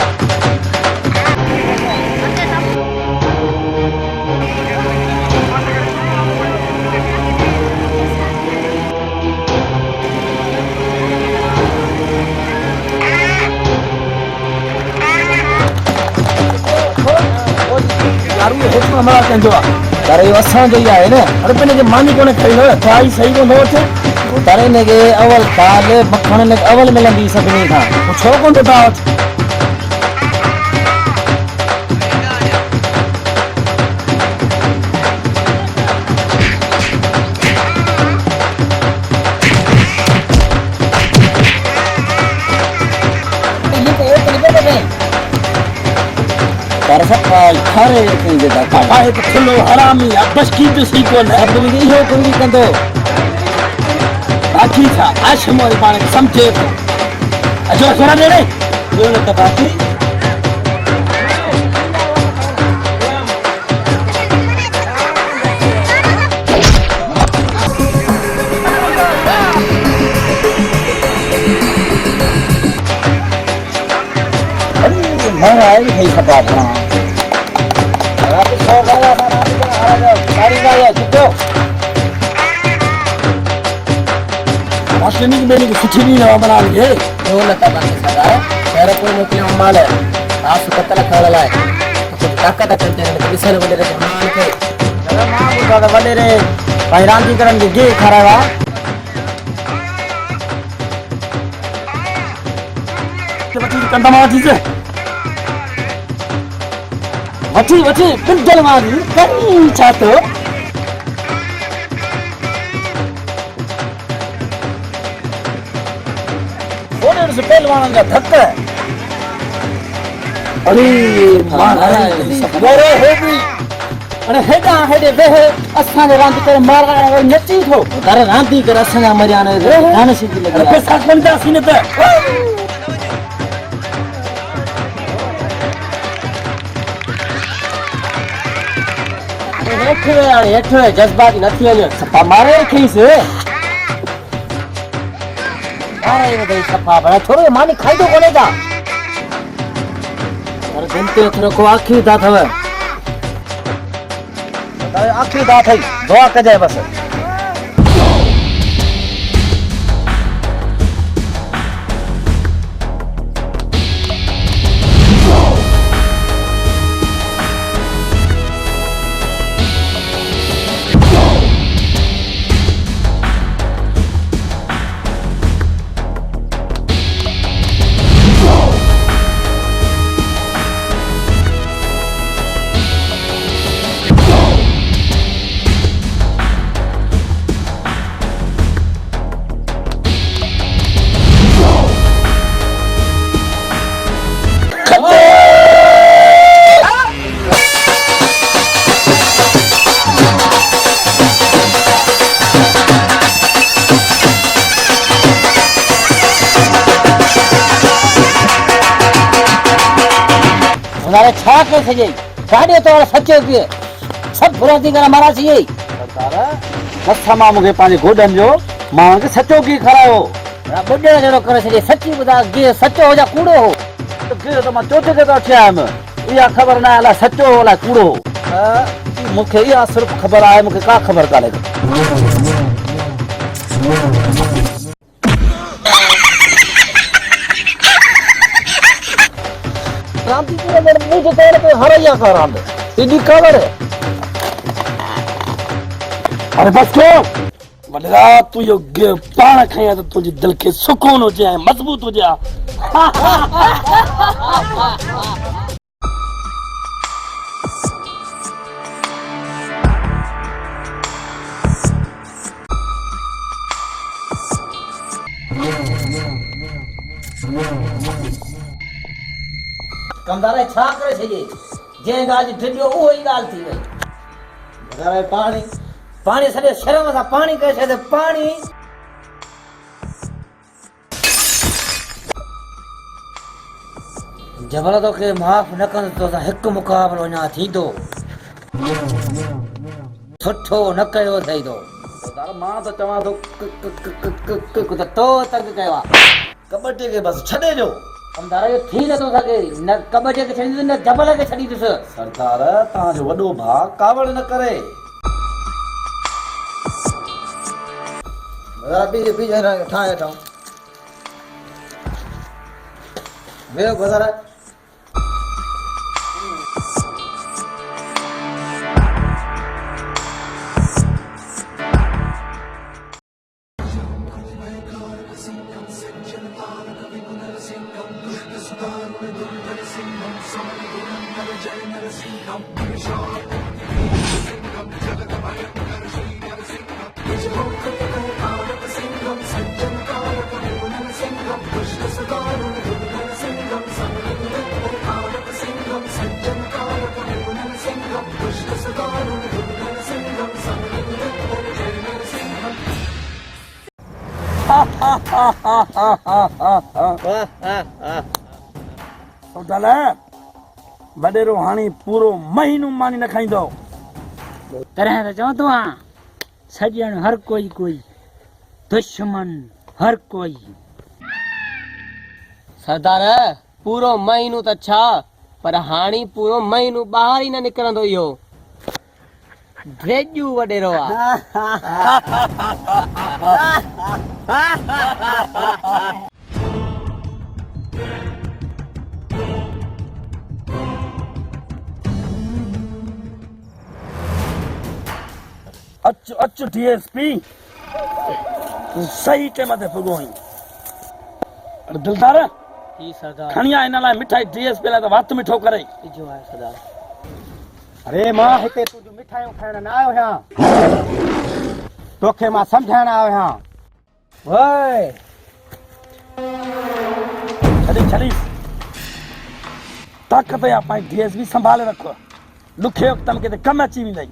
यार ये हुक्म हमारा कंजो तारे असां जो ही आहे न अरे पने के मानी कोने खई न खाई सही को न थे तारे ने के अवल दाल मखण ने अवल मिलंदी सभिनी खां छो कोन तो ता तारे सब खारे कहीं देता आहे तो थलो हरामी आ बस की तो सी कोन अब तुम इहो कुंगी कंदो बाकी था आशम और पाण समझे तो अजो सोना दे रे यो न बाकी मैं आई नहीं खपा था रात सो गया सारा सारी गाया कितो आशमी की मेरी कुछ नहीं ना बना लिए यो न बाकी सारा तेरे कोई मोकले माल है आस कतल खाला लाए तो ताकत करते हैं बिसल वडे रे मान के जरा मां बुदा वडे रे भाई रांदी करन के गे खरावा के बच्ची कंदा मां जी से वठी पिंडल मारी करी छातो ओने से पहलवान का धक्का अरे महाराज गोरे हेडी अरे हेडा हेडे बेहे असां ने रांदी करे मार नची थो तारे रांदी कर असां मरिया ने गाने सीधी लगे पैसा बंदा सीने पे हेठ जज्बात नथी वञो सफ़ा मारे रखी से मारे वधई सफ़ा बड़ा छोरो मानी खाइदो कोने था और जनते थोरो को आखी दा थव आखी दा थई दुआ कजे बस हमारे छा के सजे साढ़े तो सच्चे पिए सब फुराती कर हमारा चाहिए सरदार मथा मां मूंखे पंहिंजे गोॾनि जो मां खे सचो की खारायो बुढ़े जहिड़ो करे सजे सची ॿुधा गे सचो हो या कूड़ो हो त मां चोथे ते उथिया आयुमि इहा ख़बर न आहे अलाए सचो हो अलाए कूड़ो हो मूंखे इहा सिर्फ़ु ख़बर आहे मूंखे का ख़बर कान्हे क्रांति पूरे मेरे मुंह के तोड़ पे हरैया का रांद तेरी खबर है अरे बस को वडरा तू यो पाण खया तो तुझे दिल के सुकून हो जाए मजबूत हो जाए कमदारे छा करे छे जे गाल ढिडियो ओ ही गाल थी वई अरे पानी पानी सॼे शर्म सां पानी कहे छे पानी जबल तो के माफ़ न कन तो हिकु मुक़ाबलो अञा थींदो सुठो न कयो अथई तो सरदार मां त चवां थो कुझु तो तंग कयो आहे कबड्डी खे बसि छॾे ॾियो सरदार इहो थी नथो सघे न कबड्डी खे छॾींदुसि न जबल खे छॾींदुसि सरदार तव्हांजो वॾो भाउ कावड़ न करे बीज ठाहे वठूं वेहो गुज़ार वॾेरो हाणे पूरो महीनो मानी न खाईंदो तरह त चवंदो आहियां सॼण हर कोई दुश्मन हर कोई सरदार पूरो महीनो त छा पर हाणे पूरो महीनो ॿाहिरि ई न निकिरंदो इहो ड्रेजू वॾेरो आहे अच अच डीएसपी तूं सही टाइम ते पुॻो आहीं अरे दिलदार जी सरदार खणी आ हिन लाइ मिठाई डीएसपी लाइ त वात मिठो करे इजो आहे सरदार अरे मां हिते तुंहिंजूं मिठाइयूं खाइण न आयो आहियां तोखे मां सम्झाइण आयो आहियां ओए छॾी ताक़त या पाण डीएसपी संभाले रखो ॾुखे वक़्त में किथे कमु अची वेंदई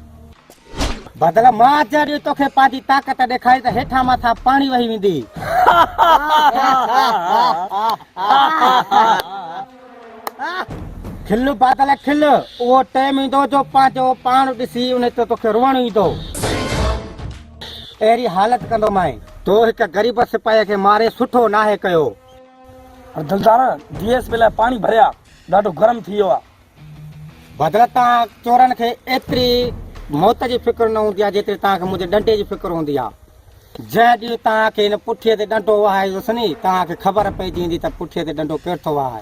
बदल मां जॾहिं तोखे पंहिंजी ताक़त ॾेखारी त हेठां मथां पाणी वही वेंदी खिल बादल खिल उहो टाइम ईंदो जो पंहिंजो पाण ॾिसी उन ते तोखे रुअण ईंदो अहिड़ी हालत कंदो मां तो हिकु ग़रीब सिपाही खे मारे सुठो नाहे कयो दिलदार डीएसपी लाइ पाणी भरिया ॾाढो गरम थी वियो आहे बदल तव्हां चोरनि खे एतिरी मौत जी फिक्र न हूंदी आहे जेतिरी तव्हांखे मुंहिंजे डंडे जी फिक्र हूंदी आहे जंहिं ॾींहुं तव्हांखे हिन पुठीअ ते डंडो वहायोसि नी तव्हांखे ख़बर पइजी वेंदी त पुठीअ ते डंडो केरु थो वहाए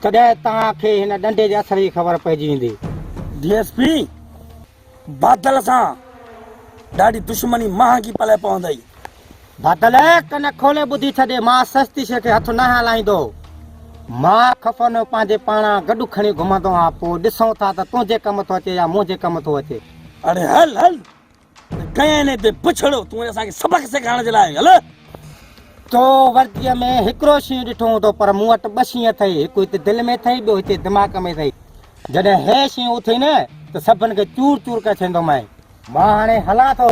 तॾहिं तव्हांखे हिन डंडे जे असर जी ख़बर पइजी वेंदी डीएसपी बादल सां ॾाढी दुश्मनी महांगी पले पवंदई बादल कन खोले ॿुधी छॾे मां सस्ती शइ खे हथु न हलाईंदो मां खफ़न पंहिंजे पाण गॾु खणी घुमंदो आहियां पोइ ॾिसूं था त तुंहिंजे कम थो अचे या मुंहिंजे कम थो अचे अरे हल कंहिं ते पुछड़ो तूं असांखे सबक सेखारण जे लाइ हल तो वर्दीअ में हिकिड़ो शींहुं ॾिठो हूंदो पर मूं वटि ॿ शींहं अथई हिकु हिते दिलि में अथई ॿियो हिते दिमाग़ में अथई जॾहिं हे शींहुं उथई न त सभिनि खे चूर चूर करे छॾींदो मां हाणे हलां थो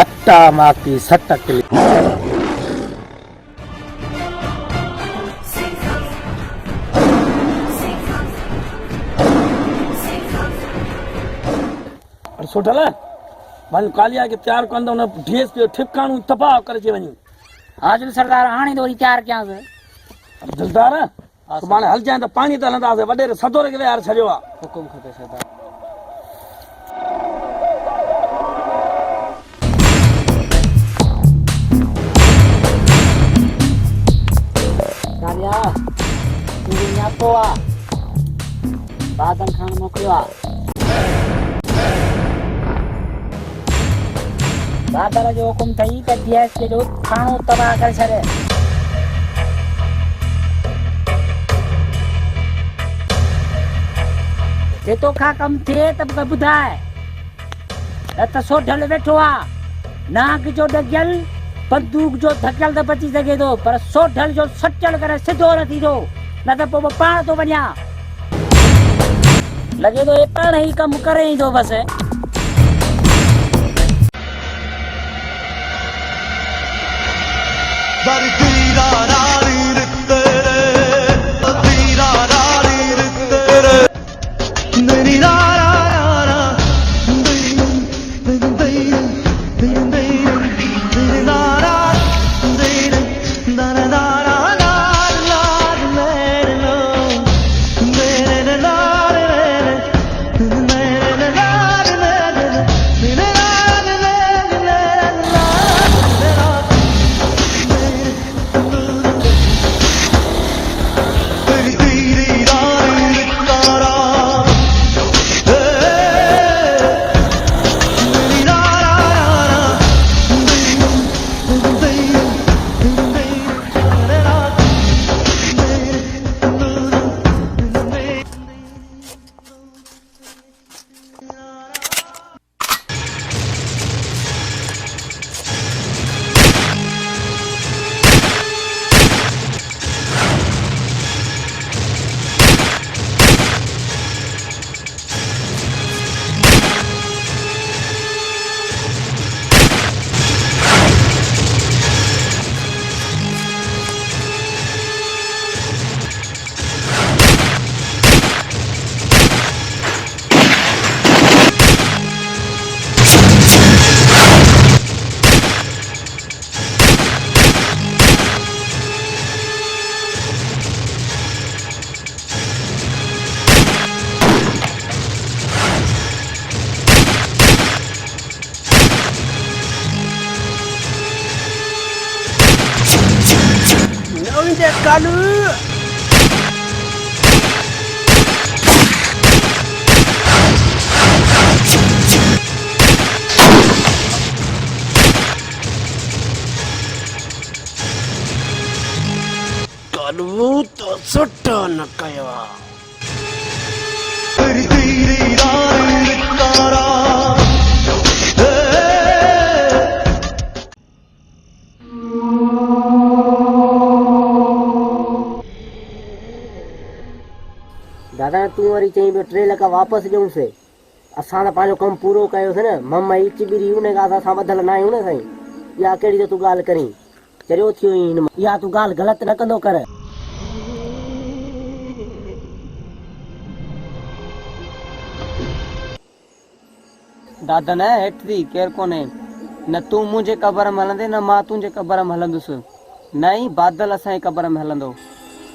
अट्टा मां की सट किली सुठल भले कालिया खे तयारु कंदो न डीएसपी जो ठिकाणो तबाह करे अची वञी हाज़िर सरदार हाणे थोरी तयारु कयांसि दिलदार सुभाणे हलजांइ त पाणी ते हलंदासीं वॾेरे सदोरे खे विहारे छॾियो आहे हुकुम खपे सरदार कालिया तुंहिंजो न्यापो आहे बादल खान मोकिलियो आहे बादल जो हुकुम अथई त डीएसपी जो थाणो तबाह करे छॾे जे तोखां कमु थिए त मूंखे ॿुधाए न त सोढल वेठो आहे नाग जो ॾगियल बंदूक जो धकियल त बची सघे थो पर सोढल जो सचल करे सिधो न थींदो न त पोइ पाण थो वञा लॻे थो हे पाण ई कमु करे ईंदो बसि दर तेरा रानी तूं वरी चई पियो 3 लख वापसि ॾियूंसि। असां त पंहिंजो कमु पूरो कयोसीं न। मम्मा ई चिबिरी उन ॻाल्हि असां ॿधल न आहियूं न साईं। इहा कहिड़ी त तूं ॻाल्हि करीं, चरियो थियो ई हिन। इहा तूं ॻाल्हि ग़लति न कंदो कर। दादा न हेठि थी केरु कोन्हे, न तूं मुंहिंजे क़बर में हलंदे न मां तुंहिंजे क़बर में हलंदुसि, न ई बादल असांजी क़बर में हलंदो।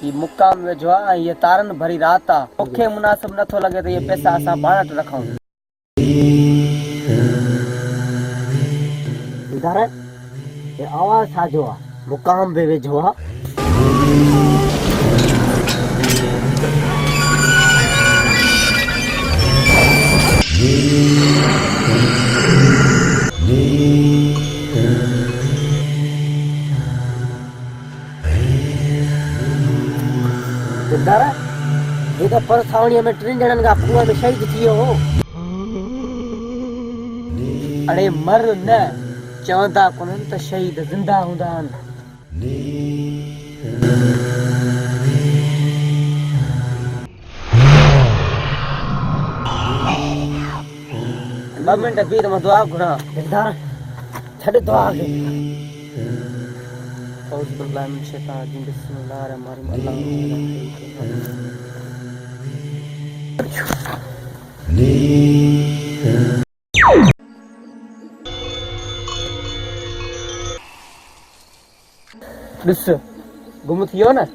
हीउ मुक़ाम वेझो आहे, हीअ तारनि भरी राति आहे। मूंखे मुनासिब नथो लॻे त इहे पैसा असां पाण वटि रखूं। ॿुधाए हे आवाज़ छाजो आहे? मुक़ाम बि वेझो आहे। ॿुधाए हे त परसावणीअ में 3 ॼणनि खां खूह में शहीद थी वियो हो। अड़े मर न, चवंदा कोन्हनि त शहीद ज़िंदा हूंदा आहिनि। 2 मिंट बीह त मां दुआ घुरां। दिलदार छॾ दुआ खे। औज़ु बिल्लाहि मिन शैतानिर रजीम, बिस्मिल्लाहिर रहमानिर रहीम। ॾिस गुम थी वियो न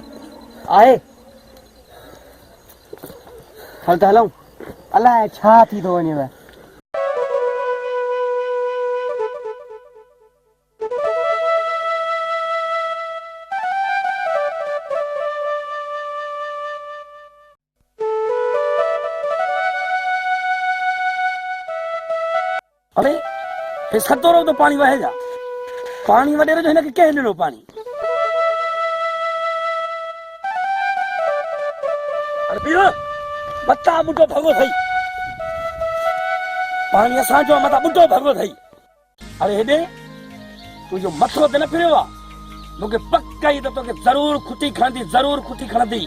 आहे। हल त हलूं, अलाए छा थी थो वञेव। अरे हे सतोरो तो पानी वहे जा, पानी वडेरो जो हिनखे कंहिं ॾिनो पानी? अरे पीउ मथा ॿुढो भॻो थई, पानी असांजो मथा ॿुढो भॻो थई। अरे हेॾे तुंहिंजो मथो ते न फिरियो आहे, मूंखे पक ई त तोखे ज़रूर खुटी खणंदी, ज़रूर खुटी खणंदी।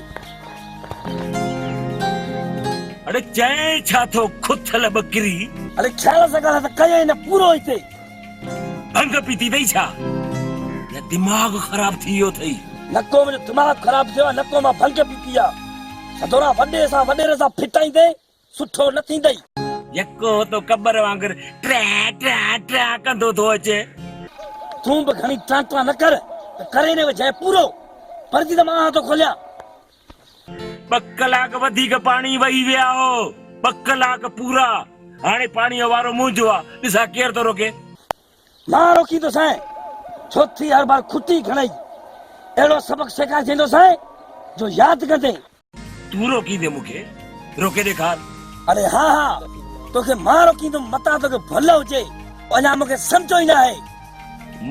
अरे चए छा थो खुथल बकरी? अरे ख्याल सां ॻाल्हि त कयई न पूरो हिते। भंग पीती अथई छा? या दिमाग़ ख़राब थी वियो अथई? नको मुंहिंजो दिमाग़ ख़राब थियो आहे, नको मां भंग पीती आहे। सदोरा वॾे सां वॾेरे सां फिटाईंदे सुठो न थींदई। यको तो कबर वांगुर ट्रा ट्रा ट्रा कंदो थो अचे। तूं बि घणी ट्रांट्रा न कर, करे न वजाए पूरो। फर्ज़ी त मां तो खोलियां। 2 कलाक वधीक पानी वही विया हो, 2 कलाक पूरा। हाणे पाणी वारो मुंहिंजो आहे, ॾिसा केरु थो रोके? मां रोकी थो साईं, छो थी हर बार खुटी खणई। अहिड़ो सबक़ सेखारींदो साईं जो यादि कंदे। तूं रोकींदे मूंखे? रोके ॾेखार। अरे हा हा, तोखे मां रोकींदुमि, मता तोखे भलो हुजे। अञा मूंखे सम्झो ई न आहे।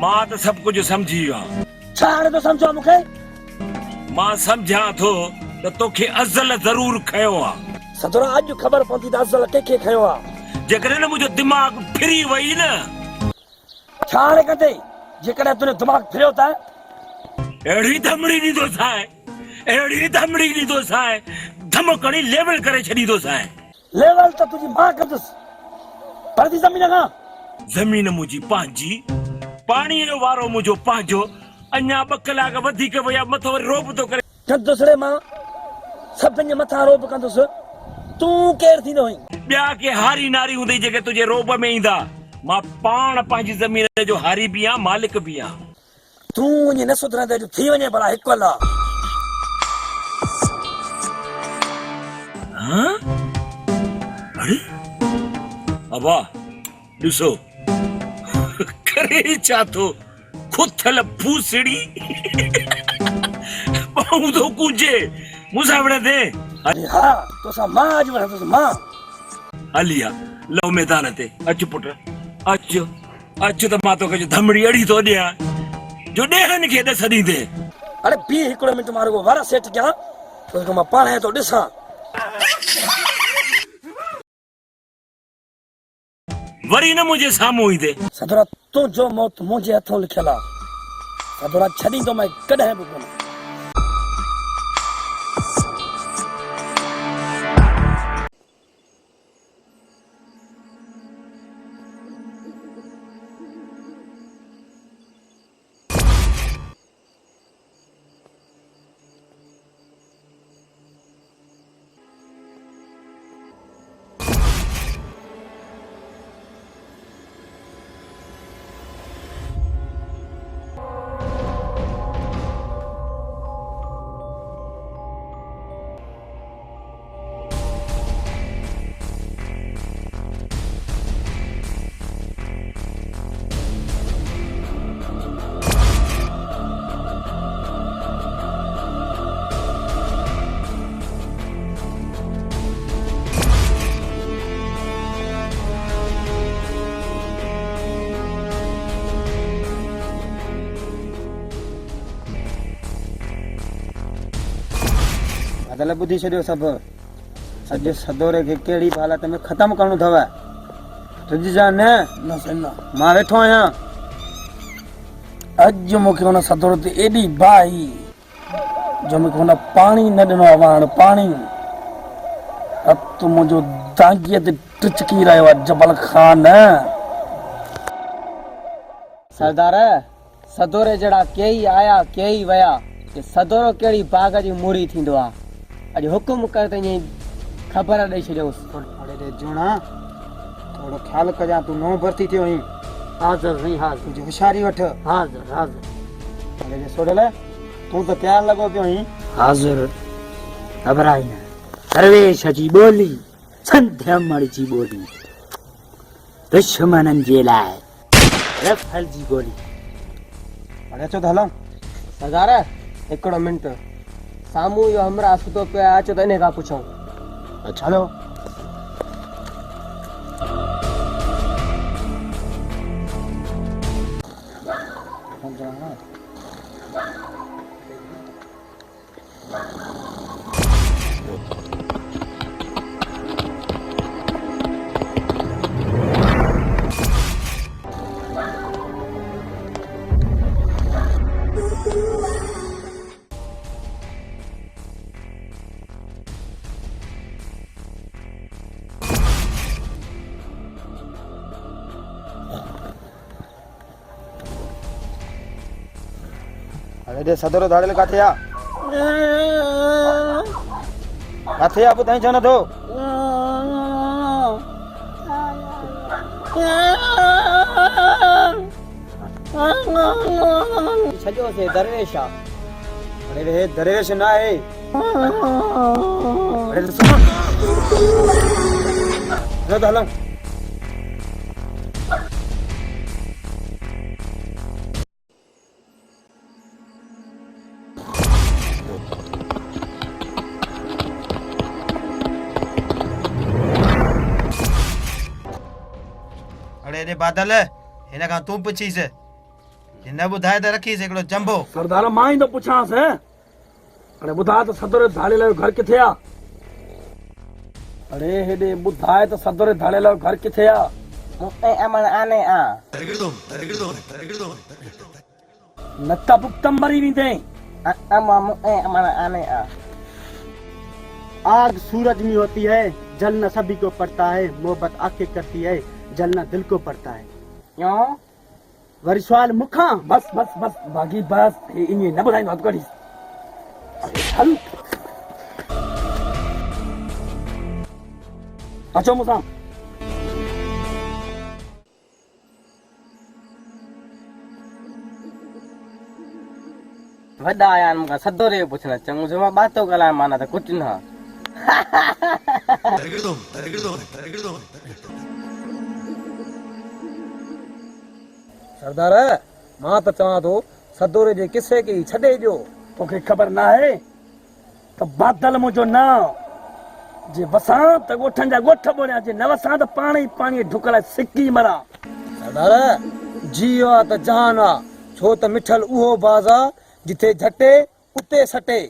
मां त सभु कुझु सम्झी वियो आहियां। छा हाणे तो सम्झो मूंखे? मां सम्झां थो त तोखे अज़ल ज़रूर खयो आहे। सदोरा अॼु ख़बर पवंदी त अज़ल कंहिंखे खयो आहे। जेकॾहिं न मुंहिंजो दिमाग़ फिरी वई न। छा हाणे कंदे जेकॾहिं तुंहिंजो दिमाग़ फिरियो त? अहिड़ी धमड़ी ॾींदोसांइ, अहिड़ी धमड़ी ॾींदोसांइ, धमकणी लेवल करे छॾींदोसांइ। लेवल त तुंहिंजी मां कंदुसि, परदी ज़मीन खां। ज़मीन मुंहिंजी पंहिंजी, पाणीअ जो वारो मुंहिंजो पंहिंजो। अञा 2 कलाक वधीक विया, मथो वरी रोब थो करे। कंदुसि रे मां, सभिनि जे मथां रोब कंदुसि। तूं केरु थींदो हुई? ॿिया के हारी नारी हूंदई जेके तुंहिंजे रोब में ईंदा। मां पाण पंहिंजी ज़मीन जो हारी बि आहियां, मालिक बि आहियां। तूं वञी न सुधरंदे थी वञे भला हिकु अला। अरे अबा ॾिसो करे छा थो? खुथल फूसड़ी बहु कुंजे मूंसां विढ़ंदे। अरे हा, तोसां मां अॼु वठंदुसि मां। हलिया लव मैदान ते अच पुट, अच अच त मां तोखे धमड़ी अड़ी थो ॾियां जो ॾेहनि खे ॾस ॾींदे। अरे बीह हिकिड़ो मिंट, मां रुगो वारा सेट कयां, तोखे मां पाण थो ॾिसां। वरी न मुंहिंजे साम्हूं ईंदे। सदोरा तुंहिंजो मौत मुंहिंजे हथों लिखियल आहे। सदोरा छॾींदो मैं कॾहिं बि कोन। बादल बुधी छॾियो सभु अॼु सदोरे खे कहिड़ी बि हालत में ख़तमु करणो अथव तुंहिंजा न न साईं न मां वेठो आहियां अॼु मूंखे हुन सदोर ते एॾी बाही जो मूंखे हुन पाणी न ॾिनो आहे वाण पाणी हथ मुंहिंजो दांगीअ ते टिचकी रहियो आहे जबल ख़ान सरदार सदोरे जहिड़ा कई आया कई विया कि सदोरो कहिड़ी बाग जी मूड़ी थींदो आहे अॼु हुकुम कर त ईअं ख़बर ॾेई छॾियोसि अड़े जुणा थोरो ख़्यालु कजां तूं नओं भर्ती थियो आहीं हाज़िर नहीं हाज़िर तुंहिंजी होशियारी वठ हाज़िर हाज़िर अड़े सोडल तूं त तयारु लॻो पियो आहीं हाज़िर घबराई न सर्वेश जी ॿोली संध्या मण जी ॿोली दुश्मननि जे लाइ रफल जी ॿोली अड़े अचो त हलूं सरदार हिकिड़ो मिंट साम्हूं इहो हमरा सुतो पियो आहे अचो त इन खां पुछूं अच्छा हलो अरे सदोरो धाड़ेल काथे आ ॿुधाई छो नथो छॾियोसीं दरवेश आहे अरे हे दरवेश न आहे अरे सुनो हलो त हलूं अरे बादल हिन खां तूं पुछीस हिन ॿुधाए त रखीस हिकिड़ो जंबो सरदार मां ई थो पुछांसि अरे ॿुधाए त सदोरे धाड़ेल जो घर किथे आहे अरे हेॾे ॿुधाए त सदोरे धाड़ेल जो घर किथे आहे अमन आने आ न त पुक्तम मरी वेंदे अमन आने आ आग सूरज में होती है जलना सभी को पड़ता है मोहब्बत आंखें करती है जलना दिल को पड़ता है क्यों वरी सवाल मुखा बस बस बस बागी बस ईअं न ॿुधाईंदो हथु कढीस हल अचो मूंसां वॾा आया आहिनि मूंखां सदोरे जो पुछण चङो जो मां बातो ॻाल्हायां माना त कुझु न सरदार मां त चवां थो सदोरे जे किसे खे छॾे ॾियो तोखे ख़बर न आहे त बादल मुंहिंजो न जे वसां त ॻोठनि जा ॻोठ ॿोड़िया जे न वसां त पाणी पाणी ढुकल सिकी मरा सरदार जीउ आहे त जहान आहे छो त मिठल उहो बाज़ आहे जिथे झटे उते सटे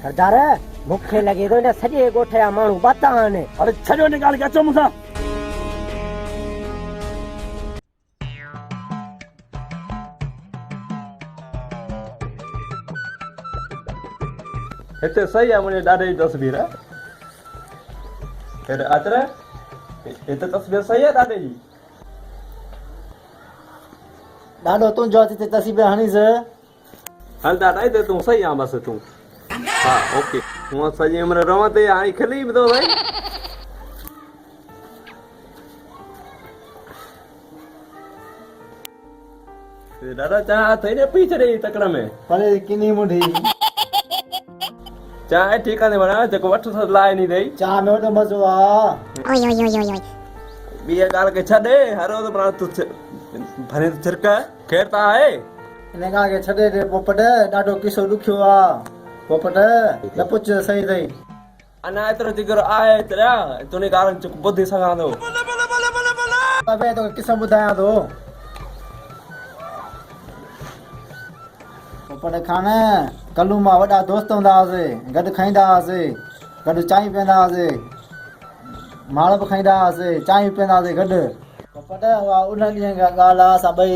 सरदार मूंखे लॻे थो हिन सॼे ॻोठ जा माण्हू बाता आहिनि अरे छॾियो हिन ॻाल्हि खे अचो मूंसां हिते सही आहे मुंहिंजे ॾाॾे जी तस्वीर हेॾे अचर हिते तस्वीर सही आहे ॾाॾे जी ॾाढो तुंहिंजो हिते तस्वीर हणीस हल ॾाॾा हिते तूं सही आहे बसि तूं हा ओके हूअं सॼी उमिरि रवां ते हाणे खिली बि थो भाई ॾाॾा चाह अथई न पी छॾे तकड़ में भले किनी मुंडी चाह ठीकु आहे वणा जेको वठ लाइ नी अथई चाह में वॾो मज़ो आहे ॿी ॻाल्हि खे छॾे हर रोज़ पाण तूं भरे छिरक केरु त आहे हिन ॻाल्हि खे छॾे ॾे पोपट ॾाढो किसो ॾुखियो आहे पोपट न पुछ सही अथई अञा एतिरो जिगर आहे तरिया तुंहिंजी ॻाल्हि ॿुधी सघां थो तोखे किसो ॿुधायां थो पर खाने कल्लू मां वॾा दोस्त हूंदा हुआसीं, गॾु खाईंदा हुआसीं, गॾु चांहि पीअंदा हुआसीं, माल बि खाईंदा हुआसीं, चांहि पीअंदा हुआसीं गॾु। पट उहा उन ॾींहं जी ॻाल्हि आहे, असां ॿई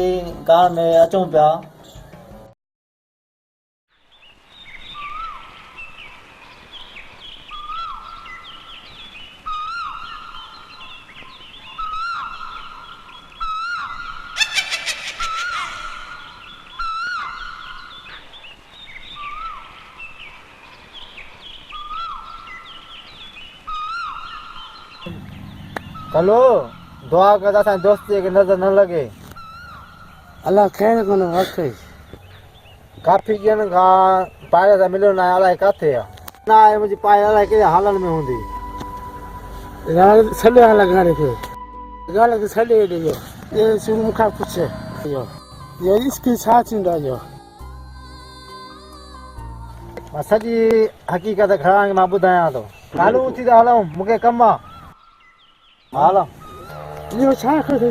कार में अचूं पिया। कल्लू दुआ कर असांजे दोस्तीअ खे नज़र न लॻे। अलाह ख़ैर कोन रखे। काफ़ी ॾींहंनि खां पायल सां मिलियो न आहे, अलाए किथे आहे। न आहे मुंहिंजी पायल, अलाए कहिड़े हालनि में हूंदी। छॾे हाल गाड़ी खे, ॻाल्हि खे छॾे ॾिजो। ये शुरू मूंखां पुछे इहो इश्क छा थींदो आहे इहो। मां सॼी हक़ीक़त खणा मां ॿुधायां थो। कालू उथी था हलूं, मूंखे कमु आहे। हलो इहो छा खो थी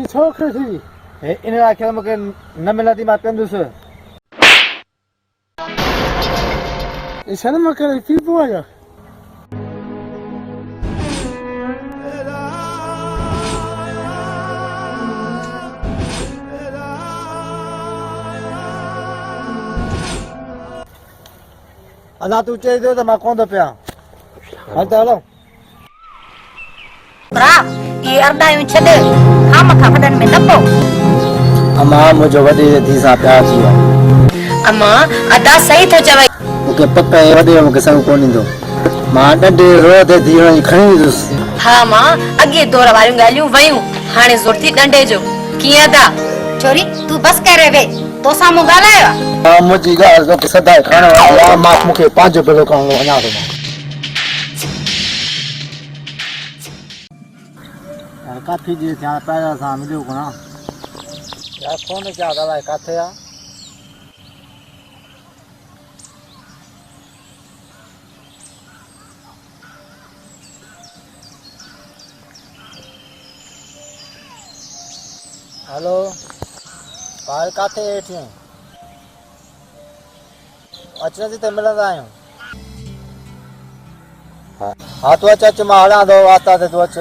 छो खो थी इन लाइ मूंखे न मिलंदी मां कंदुसि। शर्म करे पीबो आहे। अञा तूं चई थो त मां कोन थो पिया। हल त हलो। ये अरदायूं छॾ, खाम खां वॾनि में न पओ। अम्मा मुंहिंजो वॾे धी सां प्यार थी वियो। अम्मा अदा सही थो चवई। मूंखे पक आहे वॾे मूंखे संग कोन ईंदो। मां नंढे रोह ते धीअ खणी ईंदुसि। हा मां अॻे दौर वारियूं ॻाल्हियूं वयूं, हाणे ज़ोर थी डंडे जो। कीअं अदा छोरी तूं बस करे वे, तो साम्हूं ॻाल्हायो आहे। हा मुंहिंजी ॻाल्हि तो सदाई खणो आहे। मां मूंखे पंहिंजो भलो करणो वञा थो। काफ़ी ॾींहं थिया पहिरियों सां मिलियो कोन यार। फोन कया ॻाल्हाए किथे आहे। हेलो भाई किथे वेठी आहीं? अचण जी त मिलंदा आहियूं। हा तूं अच अच, मां हलां थो आस्ता ते, तूं अच।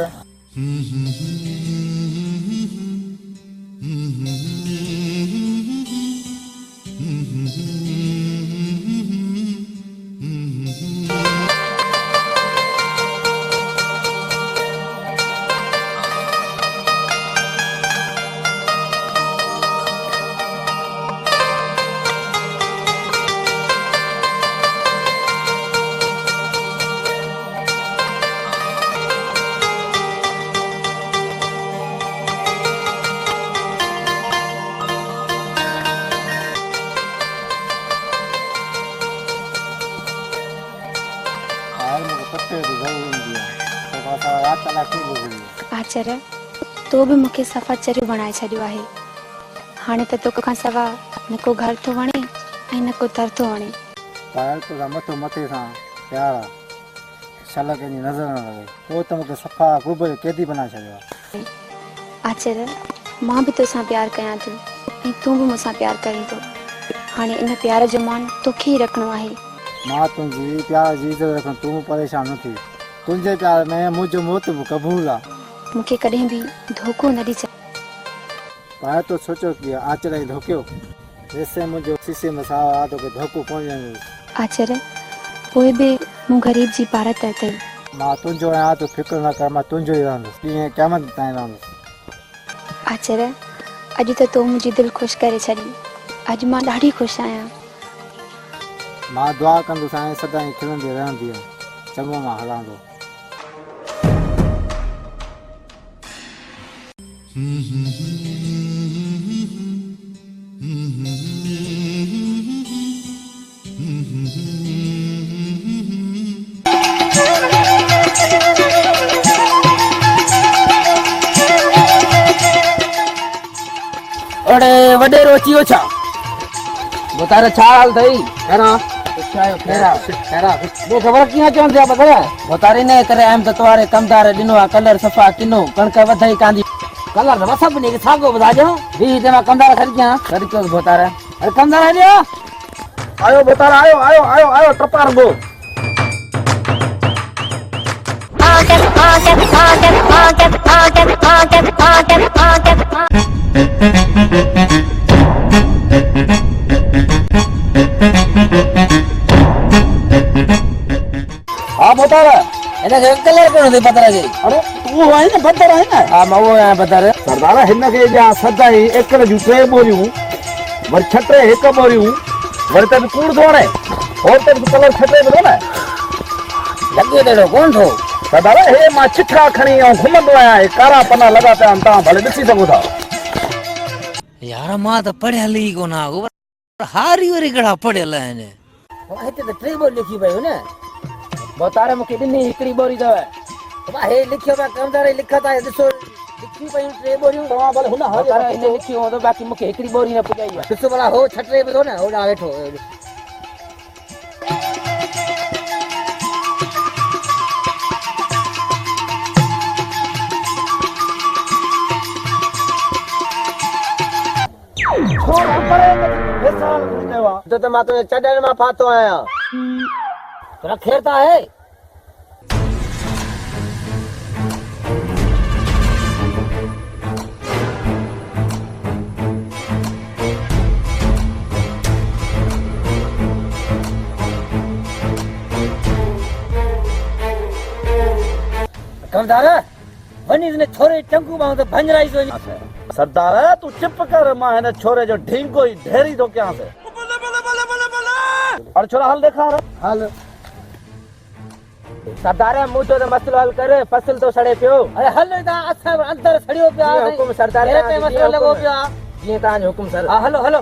आचार्य तो भी मूंखे सफ़ा चरियो बणाए छॾियो आहे। हाणे त तोखे खां सवा न को घर थो वणे ऐं न को दर थो वणे। पायल तो मथो मथे सां प्यार आहे, शल कंहिंजी नज़र न लॻे। पोइ त मूंखे सफ़ा गुब कैदी बनाए छॾियो आहे। आचार्य मां बि तोसां प्यार कयां थी ऐं तूं बि मूंसां प्यार करीं थो। हाणे इन प्यार जो मान तोखे ई रखिणो आहे। मां तुंहिंजी प्यार जी इज़त रखां, तूं परेशान न थी। तुंहिंजे प्यार में मुंहिंजो मौत बि क़बूल आहे। मूंखे कॾहिं बि धोखो न ॾिजां। पाए तो सोचो कि आचर ई धोखियो। वैसे मुंहिंजो शीशे में सावा आहे, तोखे धोखो कोन ॾींदुसि। आचार्य पोइ बि मूं ग़रीब जी पारत अथई। मां तुंहिंजो आहियां, तूं फिक्र न कर, मां तुंहिंजो ई रहंदुसि, ॾींहं क़यामत ताईं रहंदुसि। आचार्य अॼु त तो मुंहिंजी दिलि ख़ुशि करे छॾी। अॼु मां ॾाढी ख़ुशि आहियां। मां दुआ कंदुसि ऐं सदाईं खिलंदी रहंदी। चङो मां हलां थो। अरे वॾे रोची हो छा? बुतारे छा हाल अथई? खैरा वो ख़बर कीअं चवनि थिया बगड़? बुतारे ने करे आयमि त तोहारे कमदार ॾिनो आहे कलर सफ़ा किनो, कणिक वधाई कांदी। कलर दवा सब ने सागो बता जो भी ते मैं कंदारा खरी क्या खरी को बता रहा अरे कंदारा है दियो आयो बतारा आयो आयो आयो आयो टपार गो हाँ बतारा इने कलर कोन दे पता रहे अरे तू है ना बतारा है ना हां मैं वो है पता रहे सरदारा हिन के जा सदाई एकड़ जू टे बोरियूं वर छटे एक बोरियूं वर ते कूड़ थोड़े और ते कलर छटे बदो ना लगे देड़ो कौन थो सरदारा हे मां चिठा खणी ऐं घुमंदो आहियां कारा पना लगा पिया आहिनि तव्हां भले ॾिसी सघो था यार मां त पढ़ियल ई कोन हारी वरी कड़ा पढ़ियल आहिनि हिते त टे बोल लिखी पई न बतारे मुके दिनी हिकड़ी बोरी दवे बा हे लिखियो बा कमदारे लिखता है ॾिसो लिखी पई टे बोरियूं तव्हां भले हुन हर हिते लिखियो हो बाकी मुके हिकड़ी बोरी न पुजाई आहे ॾिसो भला हो छटरे बि थो न होड़ा वेठो तो मां तो चढ़ण में फातो आया तोरा खेरता है कमदार वनी ने छोरे टंकू बांध तो भंजराई सो सरदार तू चुप कर मां हिन छोरे जो ढींगो ई ढेरी थो कयां से और छोरा हल देखा हाल सरदार मुझो तो मसलो हल करे फसल तो सड़े पियो अरे हल ता असा अंदर सड़ियो पिया हुकुम सरदार मेरे पे मसलो लगो पिया ये तान हुकुम सर हां हलो हलो